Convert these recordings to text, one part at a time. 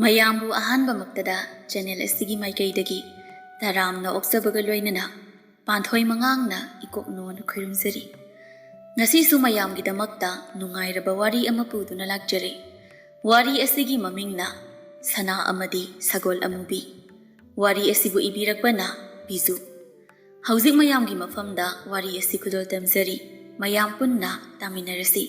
ꯃꯌꯥꯝꯕꯨ ꯑꯍꯥꯟꯕꯃꯛꯇꯗ ꯆꯦꯅꯦꯜ ꯑꯁꯤꯒꯤ ꯃꯥꯏꯀꯩꯗꯒꯤ ꯇꯔꯥꯝꯅ ꯑꯣꯛꯆꯕꯒ ꯂꯣꯏꯅꯅ ꯄꯥꯟꯊꯣꯏ ꯃꯉꯥꯡꯅ ꯏꯀꯣꯛꯅꯣꯅ ꯈꯨꯔꯨꯝꯖꯔꯤ꯫ ꯉꯁꯤꯁꯨ ꯃꯌꯥꯝꯒꯤꯗꯃꯛꯇ ꯅꯨꯡꯉꯥꯏꯔꯕ ꯋꯥꯔꯤ ꯑꯃ ꯄꯨꯗꯨꯅ ꯂꯥꯛꯆꯔꯤ꯫ ꯋꯥꯔꯤ ꯑꯁꯤꯒꯤ ꯃꯃꯤꯡꯅ ꯁꯅꯥ ꯑꯃꯗꯤ ꯁꯒꯣꯜ ꯑꯃꯨꯕꯤ꯫ ꯋꯥꯔꯤ ꯑꯁꯤꯕꯨ ꯏꯕꯤꯔꯛꯄꯅ ꯕꯤꯖꯨ꯫ ꯍꯧꯖꯤꯛ ꯃꯌꯥꯝꯒꯤ ꯃꯐꯝꯗ ꯋꯥꯔꯤ ꯑꯁꯤ ꯈꯨꯗꯣꯜ ꯇꯝꯖꯔꯤ꯫ ꯃꯌꯥꯝ ꯄꯨꯟꯅ ꯇꯥꯃꯤꯟꯅꯔꯁꯤ꯫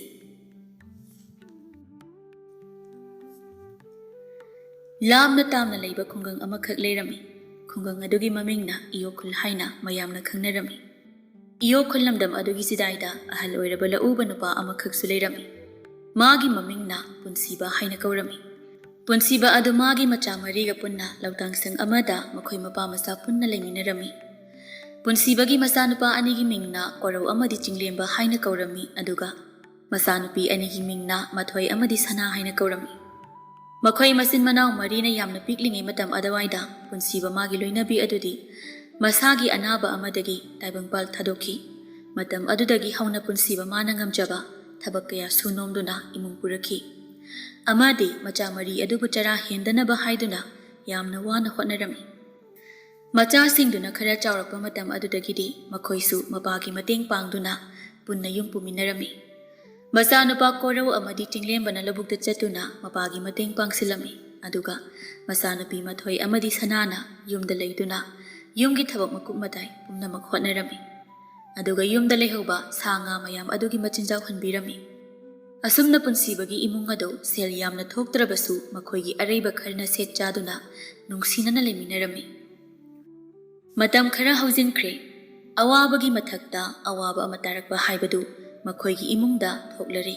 ꯂꯥꯞꯅ ꯇꯥꯝꯅ ꯂꯩꯕ ꯈꯨꯡꯒꯪ ꯑꯃꯈꯛ ꯂꯩꯔꯝꯃꯤ꯫ ꯈꯨꯡꯒꯪ ꯑꯗꯨꯒꯤ ꯃꯃꯤꯡꯅ ꯏꯌꯣꯛꯈꯨꯜ ꯍꯥꯏꯅ ꯃꯌꯥꯝꯅ ꯈꯪꯅꯔꯝꯃꯤ꯫ ꯏꯌꯣꯛꯈꯨꯜ ꯂꯝꯗꯝ ꯑꯗꯨꯒꯤ ꯆꯤꯗꯥꯏꯗ ꯑꯍꯜ ꯑꯣꯏꯔꯕ ꯂꯧꯎꯕ ꯅꯨꯄꯥ ꯑꯃꯈꯛꯁꯨ ꯂꯩꯔꯝꯃꯤ꯫ ꯃꯥꯒꯤ ꯃꯃꯤꯡꯅ ꯄꯨꯟꯁꯤꯕ ꯍꯥꯏꯅ ꯀꯧꯔꯝꯃꯤ꯫ ꯄꯨꯟꯁꯤꯕ ꯑꯗꯨ ꯃꯥꯒꯤ ꯃꯆꯥ ꯃꯔꯤꯒ ꯄꯨꯟꯅ ꯂꯧꯇꯥꯡꯁꯪ ꯑꯃꯗ ꯃꯈꯣꯏ ꯃꯄꯥ ꯃꯆꯥ ꯄꯨꯟꯅ ꯂꯩꯃꯤꯟꯅꯔꯝꯃꯤ꯫ ꯄꯨꯟꯁꯤꯕꯒꯤ ꯃꯆꯥꯅꯨꯄꯥ ꯑꯅꯤꯒꯤ ꯃꯤꯡꯅ ꯀꯣꯔꯧ ꯑꯃꯗꯤ ꯆꯤꯡꯂꯦꯝꯕ ꯍꯥꯏꯅ ꯀꯧꯔꯝꯃꯤ, ꯑꯗꯨꯒ ꯃꯆꯥꯅꯨꯄꯤ ꯑꯅꯤꯒꯤ ꯃꯤꯡꯅ ꯃꯊꯣꯏ ꯑꯃꯗꯤ ꯁꯅꯥ ꯍꯥꯏꯅ ꯀꯧꯔꯝꯃꯤ꯫ ꯃꯈꯣꯏ ꯃꯆꯤꯟ ꯃꯅꯥꯎ ꯃꯔꯤꯅ ꯌꯥꯝꯅ ꯄꯤꯛꯂꯤꯉꯩ ꯃꯇꯝ ꯑꯗꯨꯋꯥꯏꯗ ꯄꯨꯟꯁꯤꯕ ꯃꯥꯒꯤ ꯂꯣꯏꯅꯕꯤ ꯑꯗꯨꯗꯤ ꯃꯁꯥꯒꯤ ꯑꯅꯥꯕ ꯑꯃꯗꯒꯤ ꯇꯥꯏꯕꯪꯄꯥꯜ ꯊꯥꯗꯣꯛꯈꯤ꯫ ꯃꯇꯝ ꯑꯗꯨꯗꯒꯤ ꯍꯧꯅ ꯄꯨꯟꯁꯤꯕ ꯃꯥꯅ ꯉꯝꯖꯕ ꯊꯕꯛ ꯀꯌా ꯁꯨꯅꯣꯝꯗꯨꯅ ꯏꯃꯨꯡ ꯄꯨꯔꯛꯈꯤ꯫ ꯑꯃꯗꯤ ꯃꯆꯥ ꯃꯔꯤ ꯑꯗꯨꯕꯨ ꯆꯔꯥ ꯍꯦꯟꯗꯅꯕ ꯍꯥꯏꯗꯨꯅ ꯌꯥꯝꯅ ꯋꯥꯅ ꯍꯣꯠꯅꯔꯝꯃꯤ꯫ ꯃꯆꯥꯁꯤꯡꯗꯨꯅ ꯈꯔ ꯆꯥꯎꯔꯛꯄ ꯃꯇꯝ ꯑꯗꯨꯗꯒꯤꯗꯤ ꯃꯈꯣꯏꯁꯨ ꯃꯄꯥꯒꯤ ꯃꯇꯦꯡ ꯄꯥꯡꯗꯨꯅ ꯄꯨꯟꯅ ꯌꯨꯝ ꯄꯨꯃꯤꯟꯅꯔꯝꯃꯤ꯫ ꯃꯆꯥꯅꯨꯄꯥ ꯀꯣꯔꯧ ꯑꯃꯗꯤ ꯆꯤꯡꯂꯦꯝꯕꯅ ꯂꯧꯕꯨꯛꯇ ꯆꯠꯇꯨꯅ ꯃꯄꯥꯒꯤ ꯃꯇꯦꯡ ꯄꯥꯡꯁꯤꯜꯂꯝꯃꯤ, ꯑꯗꯨꯒ ꯃꯆꯥꯅꯨꯄꯤ ꯃꯊꯣꯏ ꯑꯃꯗꯤ ꯁꯅꯥꯅ ꯌꯨꯝꯗ ꯂꯩꯗꯨꯅ ꯌꯨꯝꯒꯤ ꯊꯕꯛ ꯃꯀꯨꯞ ꯃꯇꯥꯏ ꯄꯨꯝꯅꯃꯛ ꯍꯣꯠꯅꯔꯝꯃꯤ, ꯑꯗꯨꯒ ꯌꯨꯝꯗ ꯂꯩꯍꯧꯕ ꯁꯥ ꯉꯥ ꯃꯌꯥꯝ ꯑꯗꯨꯒꯤ ꯃꯆꯤꯟꯖꯥꯛ ꯍꯨꯟꯕꯤꯔꯝꯃꯤ꯫ ꯑꯁꯨꯝꯅ ꯄꯨꯟꯁꯤꯕꯒꯤ ꯏꯃꯨꯡ ꯑꯗꯨ ꯁꯦꯜ ꯌꯥꯝꯅ ꯊꯣꯛꯇ꯭ꯔꯕꯁꯨ ꯃꯈꯣꯏꯒꯤ ꯑꯔꯩꯕ ꯈꯔꯅ ꯁꯦꯠ ꯆꯥꯗꯨꯅ ꯅꯨꯡꯁꯤꯅꯅ ꯂꯩꯃꯤꯟꯅꯔꯝꯃꯤ꯫ ꯃꯇꯝ ꯈꯔ ꯍꯧꯖꯤꯟꯈ꯭ꯔꯦ꯫ ꯑꯋꯥꯕꯒꯤ ꯃꯊꯛꯇ ꯑꯋꯥꯕ ꯑꯃ ꯇꯥꯔꯛꯄ ꯍꯥꯏꯕꯗꯨ ꯃꯈꯣꯏꯒꯤ ꯏꯃꯨꯡꯗ ꯊꯣꯛꯂꯔꯤ꯫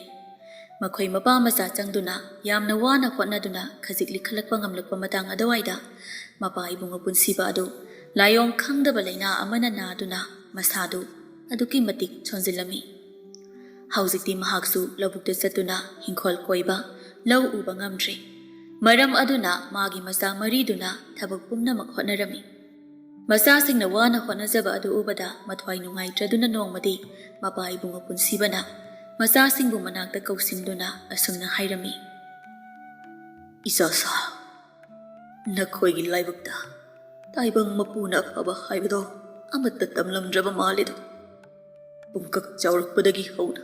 ꯃꯈꯣꯏ ꯃꯄꯥ ꯃꯆꯥ ꯆꯪꯗꯨꯅ ꯌꯥꯝꯅ ꯋꯥꯅ ꯍꯣꯠꯅꯗꯨꯅ ꯈꯖꯤꯛ ꯂꯤꯈꯠꯂꯛꯄ ꯉꯝꯂꯛꯄ ꯃꯇꯥꯡ ꯑꯗꯨꯋꯥꯏꯗ ꯃꯄꯥ ꯏꯕꯨꯡꯉꯣ ꯄꯨꯟꯁꯤꯕ ꯑꯗꯨ ꯂꯥꯏꯑꯣꯡ ꯈꯪꯗꯕ ꯂꯩꯅꯥ ꯑꯃꯅ ꯅꯥꯗꯨꯅ ꯃꯁꯥꯗꯨ ꯑꯗꯨꯛꯀꯤ ꯃꯇꯤꯛ ꯁꯣꯟꯖꯤꯜꯂꯝꯃꯤ꯫ ꯍꯧꯖꯤꯛꯇꯤ ꯃꯍꯥꯛꯁꯨ ꯂꯧꯕꯨꯛꯇ ꯆꯠꯇꯨꯅ ꯍꯤꯡꯈꯣꯜ ꯀꯣꯏꯕ, ꯂꯧ ꯎꯕ ꯉꯝꯗ꯭ꯔꯦ꯫ ꯃꯔꯝ ꯑꯗꯨꯅ ꯃꯥꯒꯤ ꯃꯆꯥ ꯃꯔꯤꯗꯨꯅ ꯊꯕꯛ ꯄꯨꯝꯅꯃꯛ ꯍꯣꯠꯅꯔꯝꯃꯤ꯫ ꯃꯆꯥꯁꯤꯡꯅ ꯋꯥꯅ ꯍꯣꯠꯅꯖꯕ ꯑꯗꯨ ꯎꯕꯗ ꯃꯊ꯭ꯋꯥꯏ ꯅꯨꯡꯉꯥꯏꯇ꯭ꯔꯗꯨꯅ ꯅꯣꯡꯃꯗꯤ ꯃꯄꯥ ꯏꯕꯨꯡꯉꯣ ꯄꯨꯟꯁꯤꯕꯅ ꯃꯆꯥꯁꯤꯡꯕꯨ ꯃꯅꯥꯛꯇ ꯀꯧꯁꯤꯟꯗꯨꯅ ꯑꯁꯨꯝꯅ ꯍꯥꯏꯔꯝꯃꯤ: "ꯏꯆꯥꯁꯥ, ꯅꯈꯣꯏꯒꯤ ꯂꯥꯏꯕꯛꯇ ꯇꯥꯏꯕꯪ ꯃꯄꯨꯅ ꯑꯐꯕ ꯍꯥꯏꯕꯗꯣ ꯑꯃꯠꯇ ꯇꯝꯂꯝꯗ꯭ꯔꯕ ꯃꯥꯜꯂꯤꯗꯣ꯫ ꯄꯨꯡꯀꯛ ꯆꯥꯎꯔꯛꯄꯗꯒꯤ ꯍꯧꯅ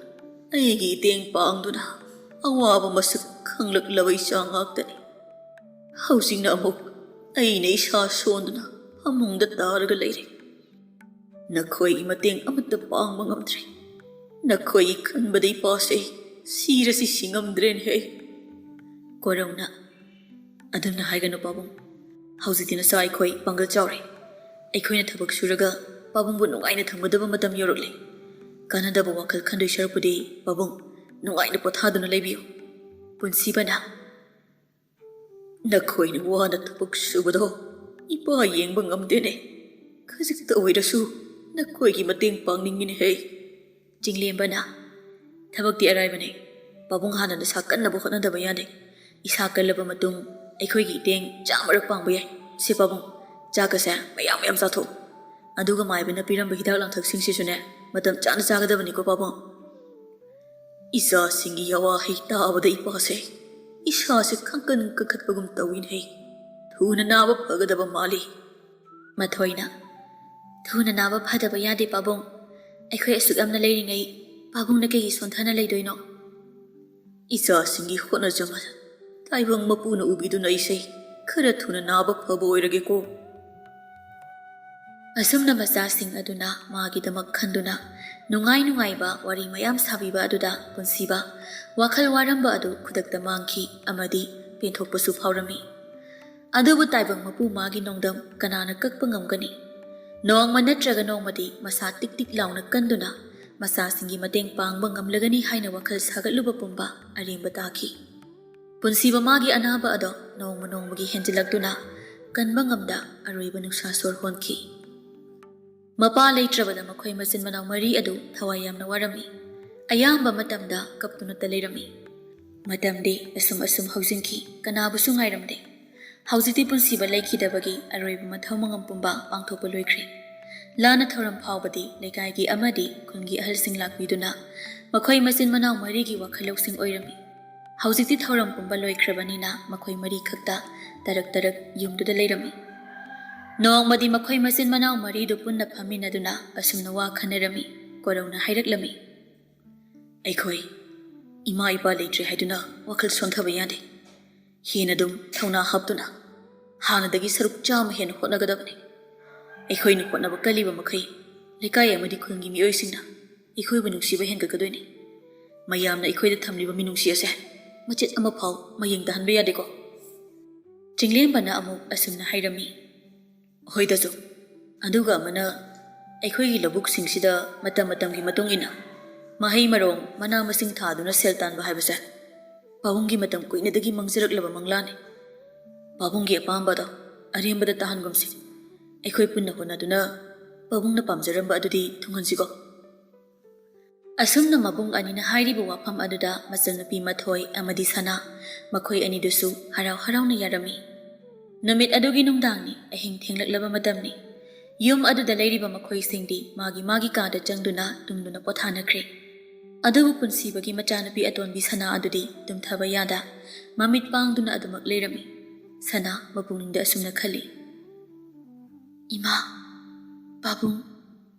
ꯑꯩꯒꯤ ꯏꯇꯦꯡ ꯄꯥꯡꯗꯨꯅ ꯑꯋꯥꯕ ꯃꯁꯛ ꯈꯪꯂꯛꯂꯕ ꯏꯆꯥ ꯉꯥꯛꯇꯅꯤ꯫ ꯍꯧꯖꯤꯛꯅ ꯑꯃꯨꯛ ꯑꯩꯅ ꯏꯁꯥ ꯁꯣꯟꯗꯨꯅ ꯐꯃꯨꯡꯗ ꯇꯥꯔꯒ ꯂꯩꯔꯦ꯫ ꯅꯈꯣꯏꯒꯤ ꯃꯇꯦꯡ ꯑꯃꯠꯇ ꯄꯥꯡꯕ ꯉꯝꯗ꯭ꯔꯦ꯫ ꯅꯈꯣꯏꯒꯤ ꯈꯟꯕꯗ ꯏꯄꯥꯁꯦ ꯁꯤꯔꯁꯤ ꯁꯤꯉꯝꯗ꯭ꯔꯦꯅꯦꯍꯦ." ꯀꯣꯔꯧꯅ: "ꯑꯗꯨꯝꯅ ꯍꯥꯏꯒꯅꯨ ꯄꯥꯕꯨꯡ꯫ ꯍꯧꯖꯤꯛꯇꯤ ꯅꯆꯥ ꯑꯩꯈꯣꯏ ꯄꯥꯡꯒꯜ ꯆꯥꯎꯔꯦ꯫ ꯑꯩꯈꯣꯏꯅ ꯊꯕꯛ ꯁꯨꯔꯒ ꯄꯥꯕꯨꯡꯕꯨ ꯅꯨꯡꯉꯥꯏꯅ ꯊꯝꯒꯗꯕ ꯃꯇꯝ ꯌꯧꯔꯛꯂꯦ꯫ ꯀꯥꯟꯅꯗꯕ ꯋꯥꯈꯜ ꯈꯟꯗꯣꯏ ꯁꯔꯨꯛꯄꯨꯗꯤ ꯄꯥꯕꯨꯡ ꯅꯨꯡꯉꯥꯏꯅ ꯄꯣꯊꯥꯗꯨꯅ ꯂꯩꯕꯤꯌꯨ." ꯄꯨꯟꯁꯤꯕꯅ: "ꯅꯈꯣꯏꯅ ꯋꯥꯅ ꯊꯕꯛ ꯁꯨꯕꯗꯣ ꯏꯄꯥ ꯌꯦꯡꯕ ꯉꯝꯗꯦꯅꯦ꯫ ꯈꯖꯤꯛꯇ ꯑꯣꯏꯔꯁꯨ ꯅꯈꯣꯏꯒꯤ ꯃꯇꯦꯡ ꯄꯥꯡꯅꯤꯡꯉꯤꯅꯦꯍꯦ." ꯆꯤꯡꯂꯦꯝꯕꯅ: "ꯊꯕꯛꯇꯤ ꯑꯔꯥꯏꯕꯅꯦ꯫ ꯄꯥꯕꯨꯡ ꯍꯥꯟꯅ ꯅꯁꯥ ꯀꯟꯅꯕ ꯍꯣꯠꯅꯗꯕ ꯌꯥꯗꯦ꯫ ꯏꯁꯥ ꯀꯜꯂꯕ ꯃꯇꯨꯡ ꯑꯩꯈꯣꯏꯒꯤ ꯏꯇꯦꯡ ꯆꯥꯃꯔꯛ ꯄꯥꯡꯕ ꯌꯥꯏ꯫ ꯁꯤ ꯄꯥꯕꯨꯡ, ꯆꯥꯛꯀꯁꯦ ꯃꯌꯥꯝ ꯃꯌꯥꯝ ꯆꯥꯊꯣꯛꯎ꯫ ꯑꯗꯨꯒ ꯃꯥꯏꯕꯅ ꯄꯤꯔꯝꯕ ꯍꯤꯗꯥꯛ ꯂꯥꯡꯊꯛꯁꯤꯡꯁꯤꯁꯨꯅꯦ ꯃꯇꯝ ꯆꯥꯅ ꯆꯥꯒꯗꯕꯅꯤꯀꯣ ꯄꯥꯕꯨꯡ." ꯏꯆꯥꯁꯤꯡꯒꯤ ꯌꯥꯋꯥꯍꯩ ꯇꯥꯕꯗ ꯏꯄꯥꯁꯦ ꯏꯁꯥꯁꯦ ꯈꯪꯀꯟ ꯀꯟꯈꯠꯄꯒꯨꯝ ꯇꯧꯏꯅꯦꯍꯦ꯫ ꯊꯨꯅ ꯅꯥꯕ ꯐꯒꯗꯕ ꯃꯥꯜꯂꯤ꯫ ꯃꯊꯣꯏꯅ: "ꯊꯨꯅ ꯅꯥꯕ ꯐꯗꯕ ꯌꯥꯗꯦ ꯄꯥꯕꯨꯡ꯫ ꯑꯩꯈꯣꯏ ꯑꯁꯨꯛ ꯌꯥꯝꯅ ꯂꯩꯔꯤꯉꯩ ꯄꯥꯕꯨꯡꯅ ꯀꯩꯒꯤ ꯁꯣꯟꯊꯅ ꯂꯩꯗꯣꯏꯅꯣ?" "ꯏꯆꯥꯁꯤꯡꯒꯤ ꯍꯣꯠꯅꯖꯃꯟ ꯇꯥꯏꯕꯪ ꯃꯄꯨꯅ ꯎꯕꯤꯗꯨꯅ ꯑꯩꯁꯦ ꯈꯔ ꯊꯨꯅ ꯅꯥꯕ ꯐꯕ ꯑꯣꯏꯔꯒꯦꯀꯣ." ꯑꯁꯨꯝꯅ ꯃꯆꯥꯁꯤꯡ ꯑꯗꯨꯅ ꯃꯥꯒꯤꯗꯃꯛ ꯈꯟꯗꯨꯅ ꯅꯨꯡꯉꯥꯏ ꯅꯨꯡꯉꯥꯏꯕ ꯋꯥꯔꯤ ꯃꯌꯥꯝ ꯁꯥꯕꯤꯕ ꯑꯗꯨꯗ ꯄꯨꯟꯁꯤꯕ ꯋꯥꯈꯜ ꯋꯥꯔꯝꯕ ꯑꯗꯨ ꯈꯨꯗꯛꯇ ꯃꯥꯡꯈꯤ, ꯑꯃꯗꯤ ꯄꯦꯟꯊꯣꯛꯄꯁꯨ ꯐꯥꯎꯔꯝꯃꯤ꯫ ꯑꯗꯨꯕꯨ ꯇꯥꯏꯕꯪ ꯃꯄꯨ ꯃꯥꯒꯤ ꯅꯣꯡꯗꯝ ꯀꯅꯥꯅ ꯀꯛꯄ ꯉꯝꯒꯅꯤ? ꯅꯣꯡꯃ ꯅꯠꯇ꯭ꯔꯒ ꯅꯣꯡꯃꯗꯤ ꯃꯁꯥ ꯇꯤꯛ ꯇꯤꯛ लाउꯅ ꯀꯟꯗꯨꯅ ꯃꯆꯥꯁꯤꯡꯒꯤ ꯃꯇꯦꯡ ꯄꯥꯡꯕ ꯉꯝꯂꯒꯅꯤ ꯍꯥꯏꯅ ꯋꯥꯈꯜ ꯁꯥꯒꯠꯂꯨꯕ ꯄꯨꯝꯕ ꯑꯔꯦꯝꯕ ꯇꯥꯈꯤ꯫ ꯄꯨꯟꯁꯤꯕ ꯃꯥꯒꯤ ꯑꯅꯥꯕ ꯑꯗꯣ ꯅꯣꯡꯃ ꯅꯣꯡꯃꯒꯤ ꯍꯦꯟꯖꯤꯜꯂꯛꯇꯨꯅ ꯀꯟꯕ ꯉꯝꯗ ꯑꯔꯣꯏꯕ ꯅꯨꯡꯁꯥ ꯁꯣꯔ ꯍꯣꯟꯈꯤ꯫ ꯃꯄꯥ ꯂꯩꯇ꯭ꯔꯕꯗ ꯃꯈꯣꯏ ꯃꯆꯤꯟ ꯃꯅꯥꯎ ꯃꯔꯤ ꯑꯗꯨ ꯊꯋꯥꯏ ꯌꯥꯝꯅ ꯋꯥꯔꯝꯃꯤ꯫ ꯑꯌꯥꯝꯕ ꯃꯇꯝꯗ ꯀꯞꯇꯨꯅꯇ ꯂꯩꯔꯝꯃꯤ꯫ ꯃꯇꯝꯗꯤ ꯑꯁꯨꯝ ꯍꯧꯖꯤꯟꯈꯤ, ꯀꯅꯥꯕꯨꯁꯨ ꯉꯥꯏꯔꯝꯗꯦ꯫ ꯍꯧꯖꯤꯛꯇꯤ ꯄꯨꯟꯁꯤꯕ ꯂꯩꯈꯤꯗꯕꯒꯤ ꯑꯔꯣꯏꯕ ꯃꯊꯧ ꯃꯉꯝ ꯄꯨꯝꯕ ꯄꯥꯡꯊꯣꯛꯄ ꯂꯣꯏꯈ꯭ꯔꯦ꯫ ꯂꯥꯟꯅ ꯊꯧꯔꯝ ꯐꯥꯎꯕꯗꯤ ꯂꯩꯀꯥꯏꯒꯤ ꯑꯃꯗꯤ ꯈꯨꯟꯒꯤ ꯑꯍꯜꯁꯤꯡ ꯂꯥꯛꯄꯤꯗꯨꯅ ꯃꯈꯣꯏ ꯃꯆꯤꯟ ꯃꯅꯥꯎ ꯃꯔꯤꯒꯤ ꯋꯥꯈꯜ ꯂꯧꯁꯤꯡ ꯑꯣꯏꯔꯝꯃꯤ꯫ ꯍꯧꯖꯤꯛꯇꯤ ꯊꯧꯔꯝ ꯄꯨꯝꯕ ꯂꯣꯏꯈ꯭ꯔꯕꯅꯤꯅ ꯃꯈꯣꯏ ꯃꯔꯤ ꯈꯛꯇ ꯇꯔꯛ ꯌꯨꯝꯗꯨꯗ ꯂꯩꯔꯝꯃꯤ꯫ ꯅꯣꯡꯃꯗꯤ ꯃꯈꯣꯏ ꯃꯆꯤꯟ ꯃꯅꯥꯎ ꯃꯔꯤꯗꯨ ꯄꯨꯟꯅ ꯐꯝꯃꯤꯟꯅꯗꯨꯅ ꯑꯁꯨꯝꯅ ꯋꯥ ꯈꯟꯅꯔꯝꯃꯤ꯫ ꯀꯣꯔꯧꯅ ꯍꯥꯏꯔꯛꯂꯝꯃꯤ, ꯑꯩꯈꯣꯏ ꯏꯃꯥ ꯏꯄꯥ ꯂꯩꯇ꯭ꯔꯦ ꯍꯥꯏꯗꯨꯅ ꯋꯥꯈꯜ ꯁꯣꯟꯊꯕ ꯌꯥꯗꯦ꯫ ꯍꯦꯟꯅ ꯑꯗꯨꯝ ꯊꯧꯅꯥ ꯍꯥꯞꯇꯨꯅ ꯍꯥꯟꯅꯗꯒꯤ ꯁꯔꯨꯛ ꯆꯥꯝꯃ ꯍꯦꯟꯅ ꯍꯣꯠꯅꯒꯗꯕꯅꯤ꯫ ꯑꯩꯈꯣꯏꯅ ꯍꯣꯠꯅꯕ ꯀꯜꯂꯤꯕ ꯃꯈꯩ ꯂꯩꯀꯥꯏ ꯑꯃꯗꯤ ꯈꯨꯟꯒꯤ ꯃꯤꯑꯣꯏꯁꯤꯡꯅ ꯑꯩꯈꯣꯏꯕꯨ ꯅꯨꯡꯁꯤꯕ ꯍꯦꯟꯒꯠꯀꯗꯣꯏꯅꯤ꯫ ꯃꯌꯥꯝꯅ ꯑꯩꯈꯣꯏꯗ ꯊꯝꯂꯤꯕ ꯃꯤꯅꯨꯡꯁꯤ ꯑꯁꯦ ꯃꯆꯦꯠ ꯑꯃ ꯐꯥꯎ ꯃꯌꯦꯡ ꯇꯥꯍꯟꯕ ꯌꯥꯗꯦꯀꯣ꯫ ꯆꯤꯡꯂꯦꯝꯕꯅ ꯑꯃꯨꯛ ꯑꯁꯨꯝꯅ ꯍꯥꯏꯔꯝꯃꯤ, ꯍꯣꯏꯗꯁꯨ ꯑꯗꯨꯒ ꯑꯃꯅ ꯑꯩꯈꯣꯏꯒꯤ ꯂꯧꯕꯨꯛꯁꯤꯡꯁꯤꯗ ꯃꯇꯝꯒꯤ ꯃꯇꯨꯡ ꯏꯟꯅ ꯃꯍꯩ ꯃꯔꯣꯡ ꯃꯅꯥ ꯃꯁꯤꯡ ꯊꯥꯗꯨꯅ ꯁꯦꯜ ꯇꯥꯟꯕ ꯍꯥꯏꯕꯁꯦ ꯄꯥꯕꯨꯡꯒꯤ ꯃꯇꯝ ꯀꯨꯏꯅꯗꯒꯤ ꯃꯪꯖꯔꯛꯂꯕ ꯃꯪꯂꯥꯟꯅꯤ꯫ ꯄꯥꯕꯨꯡꯒꯤ ꯑꯄꯥꯝꯕꯗꯣ ꯑꯔꯦꯝꯕꯗ ꯇꯥꯍꯟꯒꯨꯝꯁꯤ꯫ ꯑꯩꯈꯣꯏ ꯄꯨꯟꯅ ꯍꯣꯠꯅꯗꯨꯅ ꯄꯥꯕꯨꯡꯅ ꯄꯥꯝꯖꯔꯝꯕ ꯑꯗꯨꯗꯤ ꯊꯨꯡꯍꯟꯁꯤꯀꯣ꯫ ꯑꯁꯨꯝꯅ ꯃꯕꯨꯡ ꯑꯅꯤꯅ ꯍꯥꯏꯔꯤꯕ ꯋꯥꯐꯝ ꯑꯗꯨꯗ ꯃꯆꯟꯅꯨꯄꯤ ꯃꯊꯣꯏ ꯑꯃꯗꯤ ꯁꯅꯥ ꯃꯈꯣꯏ ꯑꯅꯤꯗꯨꯁꯨ ꯍꯔꯥꯎ ꯍꯔꯥꯎꯅ ꯌꯥꯔꯝꯃꯤ꯫ ꯅꯨꯃꯤꯠ ꯑꯗꯨꯒꯤ ꯅꯨꯡꯗꯥꯡꯅꯤ, ꯑꯍꯤꯡ ꯊꯦꯡꯂꯛꯂꯕ ꯃꯇꯝꯅꯤ꯫ ꯌꯨꯝ ꯑꯗꯨꯗ ꯂꯩꯔꯤꯕ ꯃꯈꯣꯏꯁꯤꯡꯗꯤ ꯃꯥꯒꯤ ꯀꯥꯗ ꯆꯪꯗꯨꯅ ꯇꯨꯝꯗꯨꯅ ꯄꯣꯊꯥꯅꯈ꯭ꯔꯦ꯫ ꯑꯗꯨꯕꯨ ꯄꯨꯟꯁꯤꯕꯒꯤ ꯃꯆꯥꯅꯨꯄꯤ ꯑꯇꯣꯟꯕꯤ ꯁꯅꯥ ꯑꯗꯨꯗꯤ ꯇꯨꯝꯊꯕ ꯌꯥꯗ ꯃꯃꯤꯠ ꯄꯥꯡꯗꯨꯅ ꯑꯗꯨꯃꯛ ꯂꯩꯔꯝꯃꯤ꯫ ꯁꯅꯥ ꯃꯄꯨꯛꯅꯤꯡꯗ ꯑꯁꯨꯝꯅ ꯈꯜꯂꯤ, ꯏꯃꯥ, ꯄꯥꯕꯨꯡ,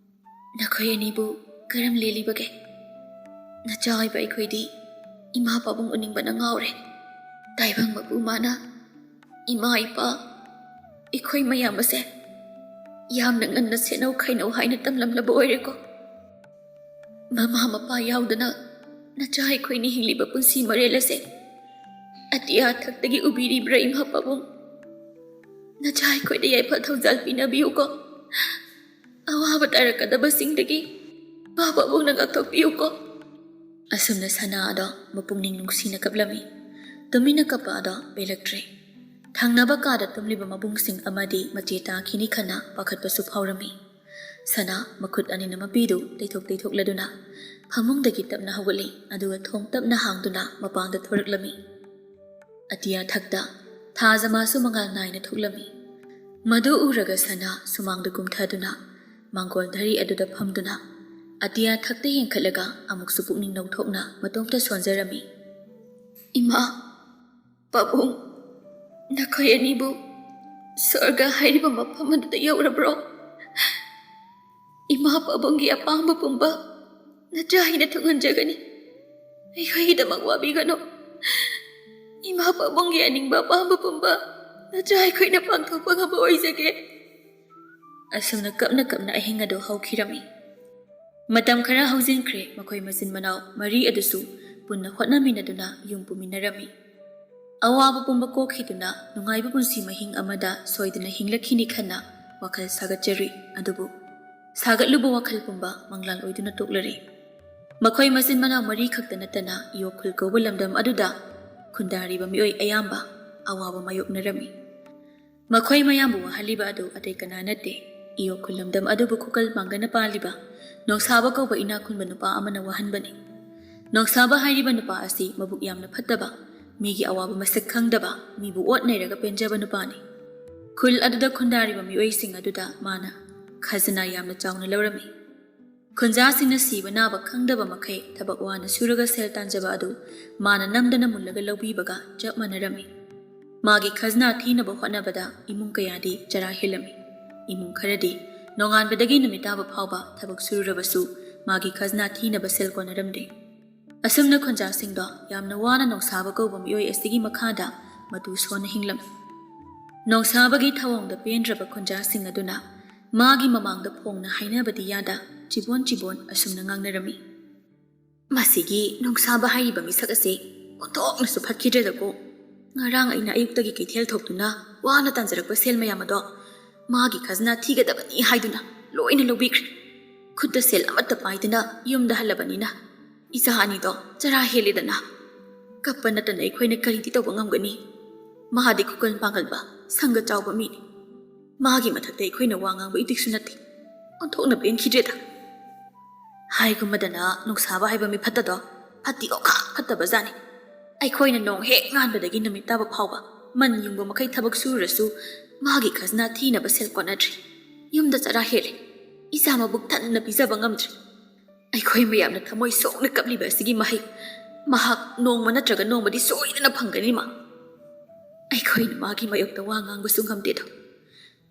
ꯅꯈꯣꯏ ꯑꯅꯤꯕꯨ ꯀꯔꯝ ꯂꯦꯜꯂꯤꯕꯒꯦ? ꯅꯆꯥ ꯑꯣꯏꯕ ꯑꯩꯈꯣꯏꯗꯤ ꯏꯃꯥ ꯄꯥꯕꯨꯡ ꯎꯅꯤꯡꯕꯅ ꯉꯥꯎꯔꯦ꯫ ꯇꯥꯏꯕꯪ ꯃꯄꯨ ꯃꯥꯅ ꯏꯃꯥ ꯏꯄꯥ ꯑꯩꯈꯣꯏ ꯃꯌꯥꯝ ꯑꯁꯦ ꯌꯥꯝꯅ ꯉꯟꯅ ꯁꯦꯠꯅꯧ ꯈꯩꯅꯧ ꯍꯥꯏꯅ ꯇꯝꯂꯝꯂꯕ ꯑꯣꯏꯔꯦꯀꯣ꯫ ꯃꯃꯥ ꯃꯄꯥ ꯌꯥꯎꯗꯅ ꯅꯆꯥ ꯑꯩꯈꯣꯏꯅ ꯍꯤꯡꯂꯤꯕ ꯄꯨꯟꯁꯤ ꯃꯔꯦꯜ ꯑꯁꯦ ꯑꯇꯤꯌꯥ ꯊꯛꯇꯒꯤ ꯎꯕꯤꯔꯤꯕ꯭ꯔꯥ ꯏꯃꯥ ꯄꯥꯕꯨꯡ? ꯅꯆꯥ ꯑꯩꯈꯣꯏꯗ ꯌꯥꯏꯐ ꯊꯧꯖꯥꯜ ꯄꯤꯅꯕꯤꯌꯨꯀꯣ꯫ ꯑꯋꯥꯕ ꯇꯥꯔꯛꯀꯗꯕꯁꯤꯡꯗꯒꯤ ꯏꯃꯥ ꯄꯥꯕꯨꯡꯅ ꯉꯥꯛꯊꯣꯛꯄꯤꯌꯨꯀꯣ꯫ ꯑꯁꯨꯝꯅ ꯁꯅꯥ ꯑꯗꯣ ꯃꯄꯨꯛꯅꯤꯡ ꯅꯨꯡꯁꯤꯅ ꯀꯞꯂꯝꯃꯤ꯫ ꯇꯨꯃꯤꯟꯅ ꯀꯞꯄ ꯑꯗꯣ ꯄꯦꯜꯂꯛꯇ꯭ꯔꯦ꯫ ꯊꯪꯅꯕ ꯀꯥꯗ ꯇꯨꯝꯂꯤꯕ ꯃꯕꯨꯡꯁꯤꯡ ꯑꯃꯗꯤ ꯃꯆꯦ ꯇꯥꯈꯤꯅꯤ ꯈꯟꯅ ꯄꯥꯈꯠꯄꯁꯨ ꯐꯥꯎꯔꯝꯃꯤ꯫ ꯁꯅꯥ ꯃꯈꯨꯠ ꯑꯅꯤꯅ ꯃꯄꯤꯗꯨ ꯇꯩꯊꯣꯛꯂꯗꯨꯅ ꯐꯃꯨꯡꯗꯒꯤ ꯇꯞꯅ ꯍꯧꯒꯠꯂꯤ, ꯑꯗꯨꯒ ꯊꯣꯡ ꯇꯞꯅ ꯍꯥꯡꯗꯨꯅ ꯃꯄꯥꯟꯗ ꯊꯣꯔꯛꯂꯝꯃꯤ꯫ ꯑꯇꯤꯌꯥ ꯊꯛꯇ ꯊꯥꯖꯃꯥꯁꯨ ꯃꯉꯥꯜ ꯅꯥꯏꯅ ꯊꯣꯛꯂꯝꯃꯤ꯫ ꯃꯗꯨ ꯎꯔꯒ ꯁꯅꯥ ꯁꯨꯃꯥꯡꯗ ꯀꯨꯝꯊꯗꯨꯅ ꯃꯥꯡꯒꯣꯜ ꯙꯔꯤ ꯑꯗꯨꯗ ꯐꯝꯗꯨꯅ ꯑꯇꯤꯌꯥ ꯊꯛꯇ ꯌꯦꯡꯈꯠꯂꯒ ꯑꯃꯨꯛꯁꯨ ꯄꯨꯛꯅꯤꯡ ꯅꯧꯊꯣꯛꯅ ꯃꯇꯣꯝꯇ ꯁꯣꯟꯖꯔꯝꯃꯤ꯫ ꯏꯃꯥ, ꯄꯥꯕꯨꯡ, ꯅꯈꯣꯏ ꯑꯅꯤꯕꯨ ꯁ꯭ꯋꯔꯒ ꯍꯥꯏꯔꯤꯕ ꯃꯐꯝ ꯑꯗꯨꯗ ꯌꯧꯔꯕ꯭ꯔꯣ? ꯏꯃꯥ ꯄꯥꯕꯨꯡꯒꯤ ꯑꯄꯥꯝꯕ ꯄꯨꯝꯕ ꯅꯆꯥ ꯑꯩꯅ ꯊꯨꯡꯍꯟꯖꯒꯅꯤ꯫ ꯑꯩꯈꯣꯏꯒꯤꯗꯃꯛ ꯋꯥꯕꯤꯒꯅꯨ꯫ ꯏꯃꯥ ꯄꯥꯕꯨꯡꯒꯤ ꯑꯅꯤꯡꯕ ꯑꯄꯥꯝꯕ ꯄꯨꯝꯕ ꯅꯆꯥ ꯑꯩꯈꯣꯏꯅ ꯄꯥꯡꯊꯣꯛꯄ ꯉꯝꯕ ꯑꯣꯏꯖꯒꯦ꯫ ꯑꯁꯨꯝꯅ ꯀꯞꯅ ꯑꯍꯤꯡ ꯑꯗꯨ ꯍꯧꯈꯤꯔꯝꯃꯤ꯫ ꯃꯇꯝ ꯈꯔ ꯍꯧꯖꯤꯟꯈ꯭ꯔꯦ꯫ ꯃꯈꯣꯏ ꯃꯆꯤꯟ ꯃꯅꯥꯎ ꯃꯔꯤ ꯑꯗꯨꯁꯨ ꯄꯨꯟꯅ ꯍꯣꯠꯅꯃꯤꯟꯅꯗꯨꯅ ꯌꯨꯝ ꯄꯨꯃꯤꯟꯅꯔꯝꯃꯤ꯫ ꯑꯋꯥꯕ ꯄꯨꯝꯕ ꯀꯣꯛꯈꯤꯗꯨꯅ ꯅꯨꯡꯉꯥꯏꯕ ꯄꯨꯟꯁꯤ ꯃꯍꯤꯡ ꯑꯃꯗ ꯁꯣꯏꯗꯅ ꯍꯤꯡꯂꯛꯈꯤꯅꯤ ꯈꯟꯅ ꯋꯥꯈꯜ ꯁꯥꯒꯠꯆꯔꯤ꯫ ꯑꯗꯨꯕꯨ ꯁꯥꯒꯠꯂꯨꯕ ꯋꯥꯈꯜ ꯄꯨꯝꯕ ꯃꯪꯂꯥꯟ ꯑꯣꯏꯗꯨꯅ ꯇꯣꯛꯂꯔꯦ꯫ ꯃꯈꯣꯏ ꯃꯆꯤꯟ ꯃꯅꯥꯎ ꯃꯔꯤ ꯈꯛꯇ ꯅꯠꯇꯅ ꯏꯌꯣꯛꯈꯨꯜ ꯀꯧꯕ ꯂꯝꯗꯝ ꯑꯗꯨꯗ ꯈꯨꯟꯗꯥꯔꯤꯕ ꯃꯤꯑꯣꯏ ꯑꯌꯥꯝꯕ ꯑꯋꯥꯕ ꯃꯥꯌꯣꯛꯅꯔꯝꯃꯤ꯫ ꯃꯈꯣꯏ ꯃꯌꯥꯝꯕꯨ ꯋꯥꯍꯜꯂꯤꯕ ꯑꯗꯨ ꯑꯇꯩ ꯀꯅꯥ ꯅꯠꯇꯦ, ꯏꯌꯣꯛꯈꯨꯜ ꯂꯝꯗꯝ ꯑꯗꯨꯕꯨ ꯈꯨꯀꯜ ꯄꯥꯡꯒꯅ ꯄꯥꯜꯂꯤꯕ ꯅꯣꯡꯁꯥꯕ ꯀꯧꯕ ꯏꯅꯥꯛ ꯈꯨꯟꯕ ꯅꯨꯄꯥ ꯑꯃꯅ ꯋꯥꯍꯟꯕꯅꯤ꯫ ꯅꯣꯡꯁꯥꯕ ꯍꯥꯏꯔꯤꯕ ꯅꯨꯄꯥ ꯑꯁꯤ ꯃꯕꯨꯛ ꯌꯥꯝꯅ ꯐꯠꯇꯕ, ꯃꯤꯒꯤ ꯑꯋꯥꯕ ꯃꯁꯛ ꯈꯪꯗꯕ, ꯃꯤꯕꯨ ꯑꯣꯠ ꯅꯩꯔꯒ ꯄꯦꯟꯖꯕ ꯅꯨꯄꯥꯅꯤ꯫ ꯈꯨꯜ ꯑꯗꯨꯗ ꯈꯨꯟꯗꯥꯔꯤꯕ ꯃꯤꯑꯣꯏꯁꯤꯡ ꯑꯗꯨꯗ ꯃꯥꯅ ꯈꯖꯅꯥ ꯌꯥꯝꯅ ꯆꯥꯎꯅ ꯂꯧꯔꯝꯃꯤ꯫ ꯈꯨꯟꯖꯥꯁꯤꯡꯅ ꯁꯤꯕ ナꯕ ꯈꯪꯗꯕ ꯃꯈꯩ ꯊꯕꯛ ꯋꯥꯅ ꯁꯨꯔꯒ ꯁꯦꯜ ꯇꯥꯟꯖꯕ ꯑꯗꯨ ꯃꯥꯅ ꯅꯝꯗꯅ ꯃꯨꯜꯂꯒ ꯂꯧꯕꯤꯕꯒ ꯆꯞ ꯃꯥꯟꯅꯔꯝꯃꯤ꯫ ꯃꯥꯒꯤ ꯈꯖꯅꯥ ꯊꯤꯅꯕ ꯍꯣꯠꯅꯕꯗ ꯏꯃꯨꯡ ꯀꯌꯥꯗꯤ ꯆꯔꯥ ꯍꯦꯜꯂꯝꯃꯤ꯫ ꯏꯃꯨꯡ ꯈꯔꯗꯤ ꯅꯣꯡꯉꯥꯟꯕꯗꯒꯤ ꯅꯨꯃꯤꯠ ꯇꯥꯕ ꯐꯥꯎꯕ ꯊꯕꯛ ꯁꯨꯔꯨꯔꯕꯁꯨ ꯃꯥꯒꯤ ꯈꯖꯅꯥ ꯊꯤꯅꯕ ꯁꯦꯜ ꯀꯣꯟꯅꯔꯝꯗꯦ꯫ ꯑꯁꯨꯝꯅ ꯈꯨꯟꯖꯥꯁꯤꯡꯗꯣ ꯌꯥꯝꯅ ꯋꯥꯅ ꯅꯣꯡꯁꯥꯕ ꯀꯧꯕ ꯃꯤꯑꯣꯏ ꯑꯁꯤꯒꯤ ꯃꯈꯥꯗ ꯃꯇꯨ ꯁꯣꯟꯅ ꯍꯤꯡꯂꯝꯃꯤ꯫ ꯅꯣꯡꯁꯥꯕꯒꯤ ꯊꯧꯑꯣꯡꯗ ꯄꯦꯟꯗ꯭ꯔꯕ ꯈꯨꯟꯖꯥꯁꯤꯡ ꯑꯗꯨꯅ ꯃꯥꯒꯤ ꯃꯃꯥꯡꯗ ꯐꯣꯡꯅ ꯍꯥꯏꯅꯕꯗꯤ ꯌꯥꯗ ꯆꯤꯕꯣꯟ ꯑꯁꯨꯝꯅ ꯉꯥꯡꯅꯔꯝꯃꯤ꯫ ꯃꯁꯤꯒꯤ ꯅꯣꯡꯁꯥꯕ ꯍꯥꯏꯔꯤꯕ ꯃꯤꯁꯛ ꯑꯁꯤ ꯑꯣꯟꯊꯣꯛꯅꯁꯨ ꯐꯠꯈꯤꯗ꯭ꯔꯦꯗꯀꯣ꯫ ꯉꯔꯥꯡ ꯑꯩꯅ ꯑꯌꯨꯛꯇꯒꯤ ꯀꯩꯊꯦꯜ ꯊꯣꯛꯇꯨꯅ ꯋꯥꯅ ꯇꯥꯟꯖꯔꯛꯄ ꯁꯦꯜ ꯃꯌꯥꯝ ꯑꯗꯣ ꯃꯥꯒꯤ ꯈꯖꯅꯥ ꯊꯤꯒꯗꯕꯅꯤ ꯍꯥꯏꯗꯨꯅ ꯂꯣꯏꯅ ꯂꯧꯕꯤꯈ꯭ꯔꯦ꯫ ꯈꯨꯠꯇ ꯁꯦꯜ ꯑꯃꯠꯇ ꯄꯥꯏꯗꯅ ꯌꯨꯝꯗ ꯍꯜꯂꯕꯅꯤꯅ ꯏꯆꯥ ꯑꯅꯤꯗꯣ ꯆꯔꯥ ꯍꯦꯜꯂꯦꯗꯅ꯫ ꯀꯞꯄ ꯅꯠꯇꯅ ꯑꯩꯈꯣꯏꯅ ꯀꯔꯤꯗꯤ ꯇꯧꯕ ꯉꯝꯒꯅꯤ? ꯃꯥꯗꯤ ꯈꯨꯀꯜ ꯄꯥꯡꯒꯜꯕ, ꯁꯪꯒ ꯆꯥꯎꯕ ꯃꯤꯅꯤ꯫ ꯃꯥꯒꯤ ꯃꯊꯛꯇ ꯑꯩꯈꯣꯏꯅ ꯋꯥ ꯉꯥꯡꯕ ꯏꯇꯤꯛꯁꯨ ꯅꯠꯇꯦ꯫ ꯑꯣꯟꯊꯣꯛꯅ ꯄꯦꯟꯈꯤꯗ꯭ꯔꯦꯗ꯫ ꯍꯥꯏꯒꯨꯝꯕꯗꯅ ꯅꯣꯡꯁꯥꯕ ꯍꯥꯏꯕ ꯃꯤꯐꯠꯇꯗꯣ ꯐꯠꯇꯤ ꯑꯣꯈꯥꯛ ꯐꯠꯇꯕꯖꯥꯠꯅꯤ꯫ ꯑꯩꯈꯣꯏꯅ ꯅꯣꯡ ꯍꯦꯛ ꯉꯥꯟꯕꯗꯒꯤ ꯅꯨꯃꯤꯠ ꯇꯥꯕ ꯐꯥꯎꯕ ꯃꯟ ꯌꯨꯡꯕ ꯃꯈꯩ ꯊꯕꯛ ꯁꯨꯔꯁꯨ ꯃꯥꯒꯤ ꯈꯖꯅꯥ ꯊꯤꯅꯕ ꯁꯦꯜ ꯀꯣꯟꯅꯗ꯭ꯔꯤ꯫ ꯌꯨꯝꯗ ꯆꯔꯥ ꯍꯦꯜꯂꯦ꯫ ꯏꯆꯥ ꯃꯕꯨꯛ ꯊꯟꯅ ꯄꯤꯖꯕ ꯉꯝꯗ꯭ꯔꯤ꯫ ꯑꯩꯈꯣꯏ ꯃꯌꯥꯝꯅ ꯊꯃꯣꯏ ꯁꯣꯛꯅ ꯀꯞꯂꯤꯕ ꯑꯁꯤꯒꯤ ꯃꯍꯩ ꯃꯍꯥꯛ ꯅꯣꯡꯃ ꯅꯠꯇ꯭ꯔꯒ ꯅꯣꯡꯃꯗꯤ ꯁꯣꯏꯗꯅ ꯐꯪꯒꯅꯤ ꯃꯥ ꯑꯩꯈꯣꯏꯅ ꯃꯥꯒꯤ ꯃꯥꯌꯣꯛꯇ ꯋꯥ ꯉꯥꯡꯕꯁꯨ ꯉꯝꯗꯦꯗꯣ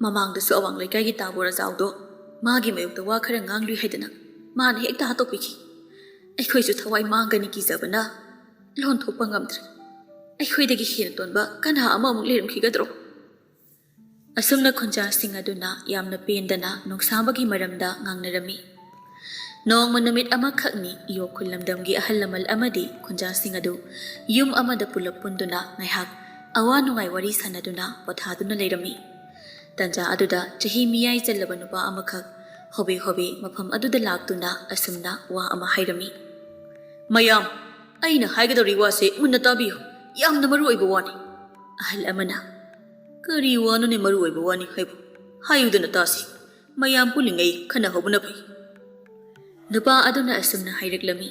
ꯃꯃꯥꯡꯗꯁꯨ ꯑꯋꯥꯡ ꯂꯩꯀꯥꯏꯒꯤ ꯇꯥꯕꯣ ꯔꯖꯥꯎꯗꯣ ꯃꯥꯒꯤ ꯃꯥꯌꯣꯛꯇ ꯋꯥ ꯈꯔ ꯉꯥꯡꯂꯨꯏ ꯍꯥꯏꯗꯅ ꯃꯥꯅ ꯍꯦꯛꯇ ꯍꯥꯠꯇꯣꯛꯄꯤꯈꯤ ꯑꯩꯈꯣꯏꯁꯨ ꯊꯋꯥꯏ ꯃꯥꯡꯒꯅꯤ ꯀꯤꯖꯕꯅ ꯂꯣꯟ ꯊꯣꯛꯄ ꯉꯝꯗ꯭ꯔꯦ ꯑꯩꯈꯣꯏꯗꯒꯤ ꯍꯦꯟꯅ ꯇꯣꯟꯕ ꯀꯅꯥ ꯑꯃꯃꯨꯛ ꯂꯩꯔꯝꯈꯤꯒꯗ꯭ꯔꯣ ꯑꯁꯨꯝꯅ ꯈꯨꯟꯖꯥꯁꯤꯡ ꯑꯗꯨꯅ ꯌꯥꯝꯅ ꯄꯦꯟꯗꯅ ꯅꯣꯡꯁꯥꯕꯒꯤ ꯃꯔꯝꯗ ꯉꯥꯡꯅꯔꯝꯃꯤ ꯅꯣꯡꯃ ꯅꯨꯃꯤꯠ ꯑꯃꯈꯛꯅꯤ ꯏꯌꯣꯛ ꯈꯨꯜꯂꯝꯗꯝꯒꯤ ꯑꯍꯜ ꯂꯃꯟ ꯑꯃꯗꯤ ꯈꯨꯟꯖꯥꯁꯤꯡ ꯑꯗꯨ ꯌꯨꯝ ꯑꯃꯗ ꯄꯨꯂꯞ ꯄꯨꯟꯗꯨꯅ ꯉꯥꯏꯍꯥꯛ ꯑꯋꯥ ꯅꯨꯡꯉꯥꯏ ꯋꯥꯔꯤ ꯁꯥꯟꯅꯗꯨꯅ ꯄꯣꯊꯥꯗꯨꯅ ꯂꯩꯔꯝꯃꯤ ꯇꯟꯖꯥ ꯑꯗꯨꯗ ꯆꯍꯤ ꯃꯤꯌꯥꯏ ꯆꯜꯂꯕ ꯅꯨꯄꯥ ꯑꯃꯈꯛ ꯍꯣꯕꯦ ꯍꯣꯕꯦ ꯃꯐꯝ ꯑꯗꯨꯗ ꯂꯥꯛꯇꯨꯅ ꯑꯁꯨꯝꯅ ꯋꯥ ꯑꯃ ꯍꯥꯏꯔꯝꯃꯤ ꯃꯌꯥꯝ ꯑꯩꯅ ꯍꯥꯏꯒꯗꯧꯔꯤ ꯋꯥꯁꯦ ꯃꯨꯟꯅ ꯇꯥꯕꯤꯌꯨ ꯌꯥꯝꯅ ꯃꯔꯨ ꯑꯣꯏꯕ ꯋꯥꯅꯤ ꯑꯍꯜ ꯑꯃꯅ ꯀꯔꯤ ꯋꯥꯅꯣꯅꯦ ꯃꯔꯨ ꯑꯣꯏꯕ ꯋꯥꯅꯤ ꯍꯥꯏꯕꯨ ꯍꯥꯏꯌꯨꯗꯅ ꯇꯥꯁꯤ ꯃꯌꯥꯝ ꯄꯨꯜꯂꯤꯉꯩ ꯈꯟꯅꯍꯧꯕꯅ ꯐꯩ ꯅꯨꯄꯥ ꯑꯗꯨꯅ ꯑꯁꯨꯝꯅ ꯍꯥꯏꯔꯛꯂꯝꯃꯤ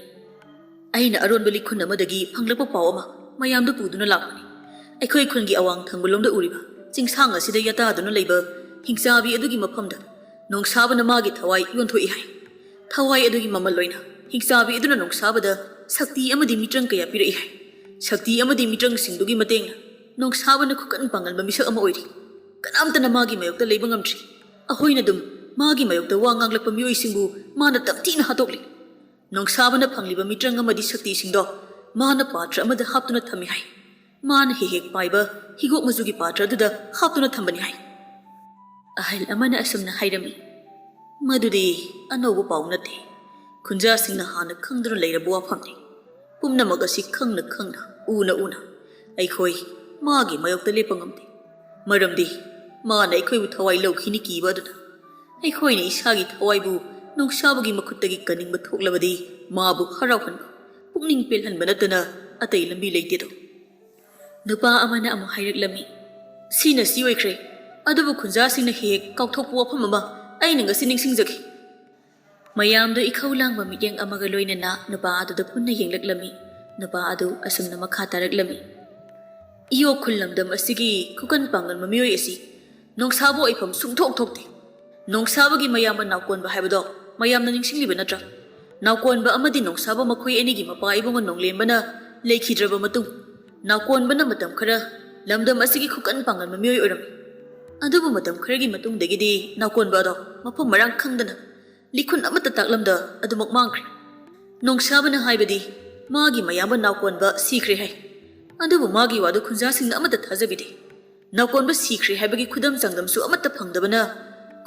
ꯑꯩꯅ ꯑꯔꯣꯟꯕ ꯂꯤꯈꯨꯟ ꯑꯃꯗꯒꯤ ꯐꯪꯂꯛꯄ ꯄꯥꯎ ꯑꯃ ꯃꯌꯥꯝꯗ ꯄꯨꯗꯨꯅ ꯂꯥꯛꯄꯅꯤ ꯑꯩꯈꯣꯏ ꯈꯨꯟꯒꯤ ꯑꯋꯥꯡ ꯊꯪꯕꯂꯣꯝꯗ ꯎꯔꯤꯕ ꯆꯤꯡꯁꯥꯡ ꯑꯁꯤꯗ ꯌꯥꯇꯥꯗꯨꯅ ꯂꯩꯕ ꯍꯤꯡꯆꯥꯕꯤ ꯑꯗꯨꯒꯤ ꯃꯐꯝꯗ ꯅꯣꯡꯁꯥꯕꯅ ꯃꯥꯒꯤ ꯊꯋꯥꯏ ꯌꯣꯟꯊꯣꯛꯏ ꯍꯥꯏ ꯊꯋꯥꯏ ꯑꯗꯨꯒꯤ ꯃꯃꯜ ꯑꯣꯏꯅ ꯍꯤꯡꯆꯥꯕꯤ ꯑꯗꯨꯅ ꯅꯣꯡꯁꯥꯕꯗ ꯁꯛꯇꯤ ꯑꯃꯗꯤ ꯃꯤꯇ꯭ꯔꯪ ꯀꯌꯥ ꯄꯤꯔꯛꯏ ꯍꯥꯏ ꯁꯛꯇꯤ ꯑꯃꯗꯤ ꯃꯤꯇ꯭ꯔꯪꯁꯤꯡꯗꯨꯒꯤ ꯃꯇꯦꯡꯅ ꯅꯣꯡꯁꯥꯕꯅ ꯈꯨꯀꯟ ꯄꯥꯡꯒꯟꯕ ꯃꯤꯁꯛ ꯑꯃ ꯑꯣꯏꯔꯤ ꯀꯅꯥꯝꯇꯅ ꯃꯥꯒꯤ ꯃꯥꯌꯣꯛꯇ ꯂꯩꯕ ꯉꯝꯗ꯭ꯔꯤ ꯑꯩꯈꯣꯏꯅ ꯑꯗꯨꯝ ꯃꯥꯒꯤ ꯃꯥꯌꯣꯛꯇ ꯋꯥ ꯉꯥꯡꯂꯛꯄ ꯃꯤꯑꯣꯏꯁꯤꯡꯕꯨ ꯃꯥꯅ ꯇꯝꯊꯤꯅ ꯍꯥꯠꯇꯣꯛꯂꯤ ꯅꯣꯡꯁꯥꯕꯅ ꯐꯪꯂꯤꯕ ꯃꯤꯇ꯭ꯔꯪ ꯑꯃꯗꯤ ꯁꯛꯇꯤꯁꯤꯡꯗꯣ ꯃꯥꯅ ꯄꯥꯇ꯭ꯔ ꯑꯃꯗ ꯍꯥꯞꯇꯨꯅ ꯊꯝꯃꯤ ꯍꯥꯏ ꯃꯥꯅ ꯍꯦꯛ ꯍꯦꯛ ꯄꯥꯏꯕ ꯍꯤꯒꯣꯛ ꯃꯆꯨꯒꯤ ꯄꯥꯇ꯭ꯔ ꯑꯗꯨꯗ ꯍꯥꯞꯇꯨꯅ ꯊꯝꯕꯅꯤ ꯍꯥꯏ ꯑꯍꯜ ꯑꯃꯅ ꯑꯁꯨꯝꯅ ꯍꯥꯏꯔꯝꯃꯤ ꯃꯗꯨꯗꯤ ꯑꯅꯧꯕ ꯄꯥꯎ ꯅꯠꯇꯦ ꯈꯨꯟꯖꯥꯁꯤꯡꯅ ꯍꯥꯟꯅ ꯈꯪꯗꯨꯅ ꯂꯩꯔꯕ ꯋꯥꯐꯝꯅꯤ ꯄꯨꯝꯅꯃꯛ ꯑꯁꯤ ꯈꯪꯅ ꯈꯪꯅ ꯎꯅ ꯎꯅ ꯑꯩꯈꯣꯏ ꯃꯥꯒꯤ ꯃꯥꯌꯣꯛꯇ ꯂꯦꯞꯄ ꯉꯝꯗꯦ ꯃꯔꯝꯗꯤ ꯃꯥꯅ ꯑꯩꯈꯣꯏꯕꯨ ꯊꯋꯥꯏ ꯂꯧꯈꯤꯅꯤ ꯀꯤꯕ ꯑꯗꯨꯅ ꯑꯩꯈꯣꯏꯅ ꯏꯁꯥꯒꯤ ꯊꯋꯥꯏꯕꯨ ꯅꯣꯡꯁꯥꯕꯒꯤ ꯃꯈꯨꯠꯇꯒꯤ ꯀꯟꯅꯤꯡꯕ ꯊꯣꯛꯂꯕꯗꯤ ꯃꯥꯕꯨ ꯍꯔꯥꯎꯍꯟꯕ ꯄꯨꯛꯅꯤꯡ ꯄꯦꯜꯍꯟꯕ ꯅꯠꯇꯅ ꯑꯇꯩ ꯂꯝꯕꯤ ꯂꯩꯇꯦꯗꯣ ꯅꯨꯄꯥ ꯑꯃꯅ ꯑꯃꯨꯛ ꯍꯥꯏꯔꯛꯂꯝꯃꯤ ꯁꯤꯅ ꯁꯤ ꯑꯣꯏꯈ꯭ꯔꯦ ꯑꯗꯨꯕꯨ ꯈꯨꯟꯖꯥꯁꯤꯡꯅ ꯍꯦꯛ ꯀꯥꯎꯊꯣꯛꯄ ꯋꯥꯐꯝ ꯑꯃ ꯑꯩꯅ ꯉꯁꯤ ꯅꯤꯡꯁꯤꯡꯖꯈꯤ ꯃꯌꯥꯝꯗꯨ ꯏꯈꯧ ꯂꯥꯡꯕ ꯃꯤꯠꯌꯦꯡ ꯑꯃꯒ ꯂꯣꯏꯅꯅ ꯅꯨꯄꯥ ꯑꯗꯨꯗ ꯄꯨꯟꯅ ꯌꯦꯡꯂꯛꯂꯝꯃꯤ ꯅꯨꯄꯥ ꯑꯗꯨ ꯑꯁꯨꯝꯅ ꯃꯈꯥ ꯇꯥꯔꯛꯂꯝꯃꯤ ꯏꯌꯣꯛ ꯈꯨꯜꯂꯝꯗꯝ ꯑꯁꯤꯒꯤ ꯈꯨꯀꯟ ꯄꯥꯡꯒꯟꯕ ꯃꯤꯑꯣꯏ ꯑꯁꯤ ꯅꯣꯡꯁꯥꯕ ꯑꯣꯏꯐꯝ ꯁꯨꯡꯊꯣꯛ ꯊꯣꯛꯇꯦ ꯅꯣꯡꯁꯥꯕꯒꯤ ꯃꯌꯥꯝꯕ ꯅꯥꯎꯀꯣꯟꯕ ꯍꯥꯏꯕꯗꯣ ꯃꯌꯥꯝꯅ ꯅꯤꯡꯁꯤꯡꯂꯤꯕ ꯅꯠꯇ꯭ꯔꯥ ꯅꯥꯎꯀꯣꯟꯕ ꯑꯃꯗꯤ ꯅꯣꯡꯁꯥꯕ ꯃꯈꯣꯏ ꯑꯅꯤꯒꯤ ꯃꯄꯥ ꯏꯕꯨꯡꯉꯣ ꯅꯣꯡꯂꯦꯝꯕꯅ ꯂꯩꯈꯤꯗ꯭ꯔꯕ ꯃꯇꯨꯡ ꯅꯥꯎꯀꯣꯟꯕꯅ ꯃꯇꯝ ꯈꯔ ꯂꯝꯗꯝ ꯑꯁꯤꯒꯤ ꯈꯨꯀꯟ ꯄꯥꯡꯒꯟꯕ ꯃꯤꯑꯣꯏ ꯑꯣꯏꯔꯝꯃꯤ ꯑꯗꯨꯕꯨ ꯃꯇꯝ ꯈꯔꯒꯤ ꯃꯇꯨꯡꯗꯒꯤꯗꯤ ꯅꯥꯎꯀꯣꯟꯕ ꯑꯗꯣ ꯃꯐꯝ ꯃꯔꯥꯡ ꯈꯪꯗꯅ ꯂꯤꯈꯨꯟ ꯑꯃꯠꯇ ꯇꯥꯛꯂꯝꯗ ꯑꯗꯨꯃꯛ ꯃꯥꯡꯈ꯭ꯔꯦ ꯅꯣꯡꯁꯥꯕꯅ ꯍꯥꯏꯕꯗꯤ ꯃꯥꯒꯤ ꯃꯌꯥꯝꯕ ꯅꯥꯎꯀꯣꯟꯕ ꯁꯤꯈ꯭ꯔꯦ ꯍꯥꯏ ꯑꯗꯨꯕꯨ ꯃꯥꯒꯤ ꯋꯥꯗꯨ ꯈꯨꯟꯖꯥꯁꯤꯡꯅ ꯑꯃꯠꯇ ꯊꯥꯖꯕꯤꯗꯦ ꯅꯥꯎꯀꯣꯟꯕ ꯁꯤꯈ꯭ꯔꯦ ꯍꯥꯏꯕꯒꯤ ꯈꯨꯗꯝ ꯆꯥꯡꯗꯝꯁꯨ ꯑꯃꯠꯇ ꯐꯪꯗꯕꯅ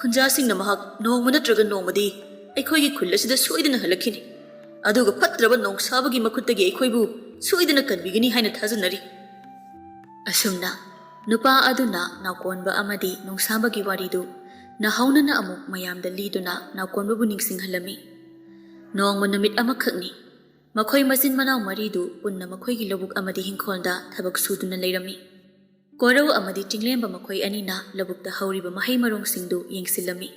ꯈꯨꯟꯖꯥꯁꯤꯡꯅ ꯃꯍꯥꯛ ꯅꯣꯡꯃ ꯅꯠꯇ꯭ꯔꯒ ꯅꯣꯡꯃꯗꯤ ꯑꯩꯈꯣꯏꯒꯤ ꯈꯨꯜ ꯑꯁꯤꯗ ꯁꯣꯏꯗꯅ ꯍꯜꯂꯛꯈꯤꯅꯤ ꯑꯗꯨꯒ ꯐꯠꯇ꯭ꯔꯕ ꯅꯣꯡꯁꯥꯕꯒꯤ ꯃꯈꯨꯠꯇꯒꯤ ꯑꯩꯈꯣꯏꯕꯨ ꯁꯣꯏꯗꯅ ꯀꯟꯕꯤꯒꯅꯤ ꯍꯥꯏꯅ ꯊꯥꯖꯅꯔꯤ ꯑꯁꯨꯝꯅ ꯅꯨꯄꯥ ꯑꯗꯨꯅ ꯅꯥꯎꯀꯣꯟꯕ ꯑꯃꯗꯤ ꯅꯣꯡꯁꯥꯕꯒꯤ ꯋꯥꯔꯤꯗꯨ ꯅꯍꯧꯅꯅ ꯑꯃꯨꯛ ꯃꯌꯥꯝꯗ ꯂꯤꯗꯨꯅ ꯅꯥꯎꯀꯣꯟꯕꯕꯨ ꯅꯤꯡꯁꯤꯡꯍꯜꯂꯝꯃꯤ ꯅꯣꯡꯃ ꯅꯨꯃꯤꯠ ꯑꯃꯈꯛꯅꯤ ꯃꯈꯣꯏ ꯃꯆꯤꯟ ꯃꯅꯥꯎ ꯃꯔꯤꯗꯨ ꯄꯨꯟꯅ ꯃꯈꯣꯏꯒꯤ ꯂꯧꯕꯨꯛ ꯑꯃꯗꯤ ꯍꯤꯡꯈꯣꯜꯗ ꯊꯕꯛ ꯁꯨꯗꯨꯅ ꯂꯩꯔꯝꯃꯤ ꯀꯣꯔꯧ ꯑꯃꯗꯤ ꯆꯤꯡꯂꯦꯝꯕ ꯃꯈꯣꯏ ꯑꯅꯤꯅ ꯂꯧꯕꯨꯛꯇ ꯍꯧꯔꯤꯕ ꯃꯍꯩ ꯃꯔꯣꯡꯁꯤꯡꯗꯨ ꯌꯦꯡꯁꯤꯜꯂꯝꯃꯤ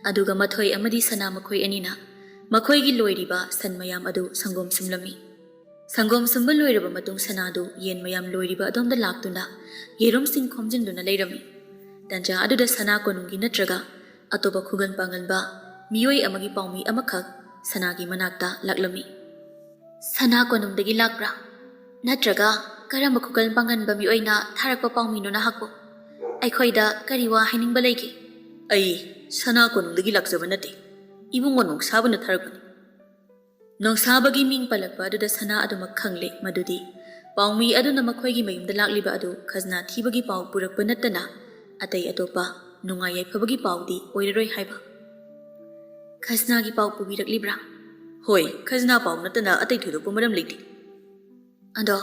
ꯑꯗꯨꯒ ꯃꯊꯣꯏ ꯑꯃꯗꯤ ꯁꯅꯥ ꯃꯈꯣꯏ ꯑꯅꯤꯅ ꯃꯈꯣꯏꯒꯤ ꯂꯣꯏꯔꯤꯕ ꯁꯟ ꯃꯌꯥꯝ ꯑꯗꯨ ꯁꯪꯒꯣꯝ ꯁꯨꯝꯂꯝꯃꯤ ꯁꯪꯒꯣꯝ ꯁꯨꯝꯕ ꯂꯣꯏꯔꯕ ꯃꯇꯨꯡ ꯁꯅꯥꯗꯨ ꯌꯦꯟ ꯃꯌꯥꯝ ꯂꯣꯏꯔꯤꯕ ꯑꯗꯣꯝꯗ ꯂꯥꯛꯇꯨꯅ ꯌꯦꯔꯨꯝꯁꯤꯡ ꯈꯣꯝꯖꯤꯟꯗꯨꯅ ꯂꯩꯔꯝꯃꯤ ꯇꯟꯖꯥ ꯑꯗꯨꯗ ꯁꯅꯥ ꯀꯣꯅꯨꯡꯒꯤ ꯅꯠꯇ꯭ꯔꯒ ꯑꯇꯣꯞꯄ ꯈꯨꯒꯟ ꯄꯥꯡꯒꯟꯕ ꯃꯤꯑꯣꯏ ꯑꯃꯒꯤ ꯄꯥꯎꯃꯤ ꯑꯃꯈꯛ ꯁꯅꯥꯒꯤ ꯃꯅꯥꯛꯇ ꯂꯥꯛꯂꯝꯃꯤ ꯁꯅꯥ ꯀꯣꯅꯨꯡꯗꯒꯤ ꯂꯥꯛꯄ꯭ꯔꯥ ꯅꯠꯇ꯭ꯔꯒ ꯀꯔꯝꯕ ꯈꯨꯀꯟ ꯄꯥꯡꯒꯟꯕ ꯃꯤꯑꯣꯏꯅ ꯊꯥꯔꯛꯄ ꯄꯥꯎꯃꯤꯅꯣ ꯅꯍꯥꯛꯄꯨ ꯑꯩꯈꯣꯏꯗ ꯀꯔꯤ ꯋꯥ ꯍꯥꯏꯅꯤꯡꯕ ꯂꯩꯒꯦ ꯑꯩ ꯁꯅꯥ ꯀꯣꯅꯨꯡꯗꯒꯤ ꯂꯥꯛꯆꯕ ꯅꯠꯇꯦ ꯏꯕꯨꯡꯉꯣ ꯅꯣꯡꯁꯥꯕꯅ ꯊꯥꯔꯛꯄꯅꯤ ꯅꯣꯡꯁꯥꯕꯒꯤ ꯃꯤꯡ ꯄꯜꯂꯛꯄ ꯑꯗꯨꯗ ꯁꯅꯥ ꯑꯗꯨꯃꯛ ꯈꯪꯂꯦ ꯃꯗꯨꯗꯤ ꯄꯥꯎꯃꯤ ꯑꯗꯨꯅ ꯃꯈꯣꯏꯒꯤ ꯃꯌꯨꯝꯗ ꯂꯥꯛꯂꯤꯕ ꯑꯗꯨ ꯈꯖꯅꯥ ꯊꯤꯕꯒꯤ ꯄꯥꯎ ꯄꯨꯔꯛꯄ ꯅꯠꯇꯅ ꯑꯇꯩ ꯑꯇꯣꯞꯄ ꯅꯨꯡꯉꯥꯏ ꯌꯥꯏꯐꯕꯒꯤ ꯄꯥꯎꯗꯤ ꯑꯣꯏꯔꯔꯣꯏ ꯍꯥꯏꯕ ꯈꯖꯅꯥꯒꯤ ꯄꯥꯎ ꯄꯨꯕꯤꯔꯛꯂꯤꯕ꯭ꯔꯥ ꯍꯣꯏ ꯈꯖꯅꯥ ꯄꯥꯎ ꯅꯠꯇꯅ ꯑꯇꯩ ꯊꯣꯏꯗꯣꯛꯄ ꯃꯔꯝ ꯂꯩꯇꯦ ꯑꯗꯣ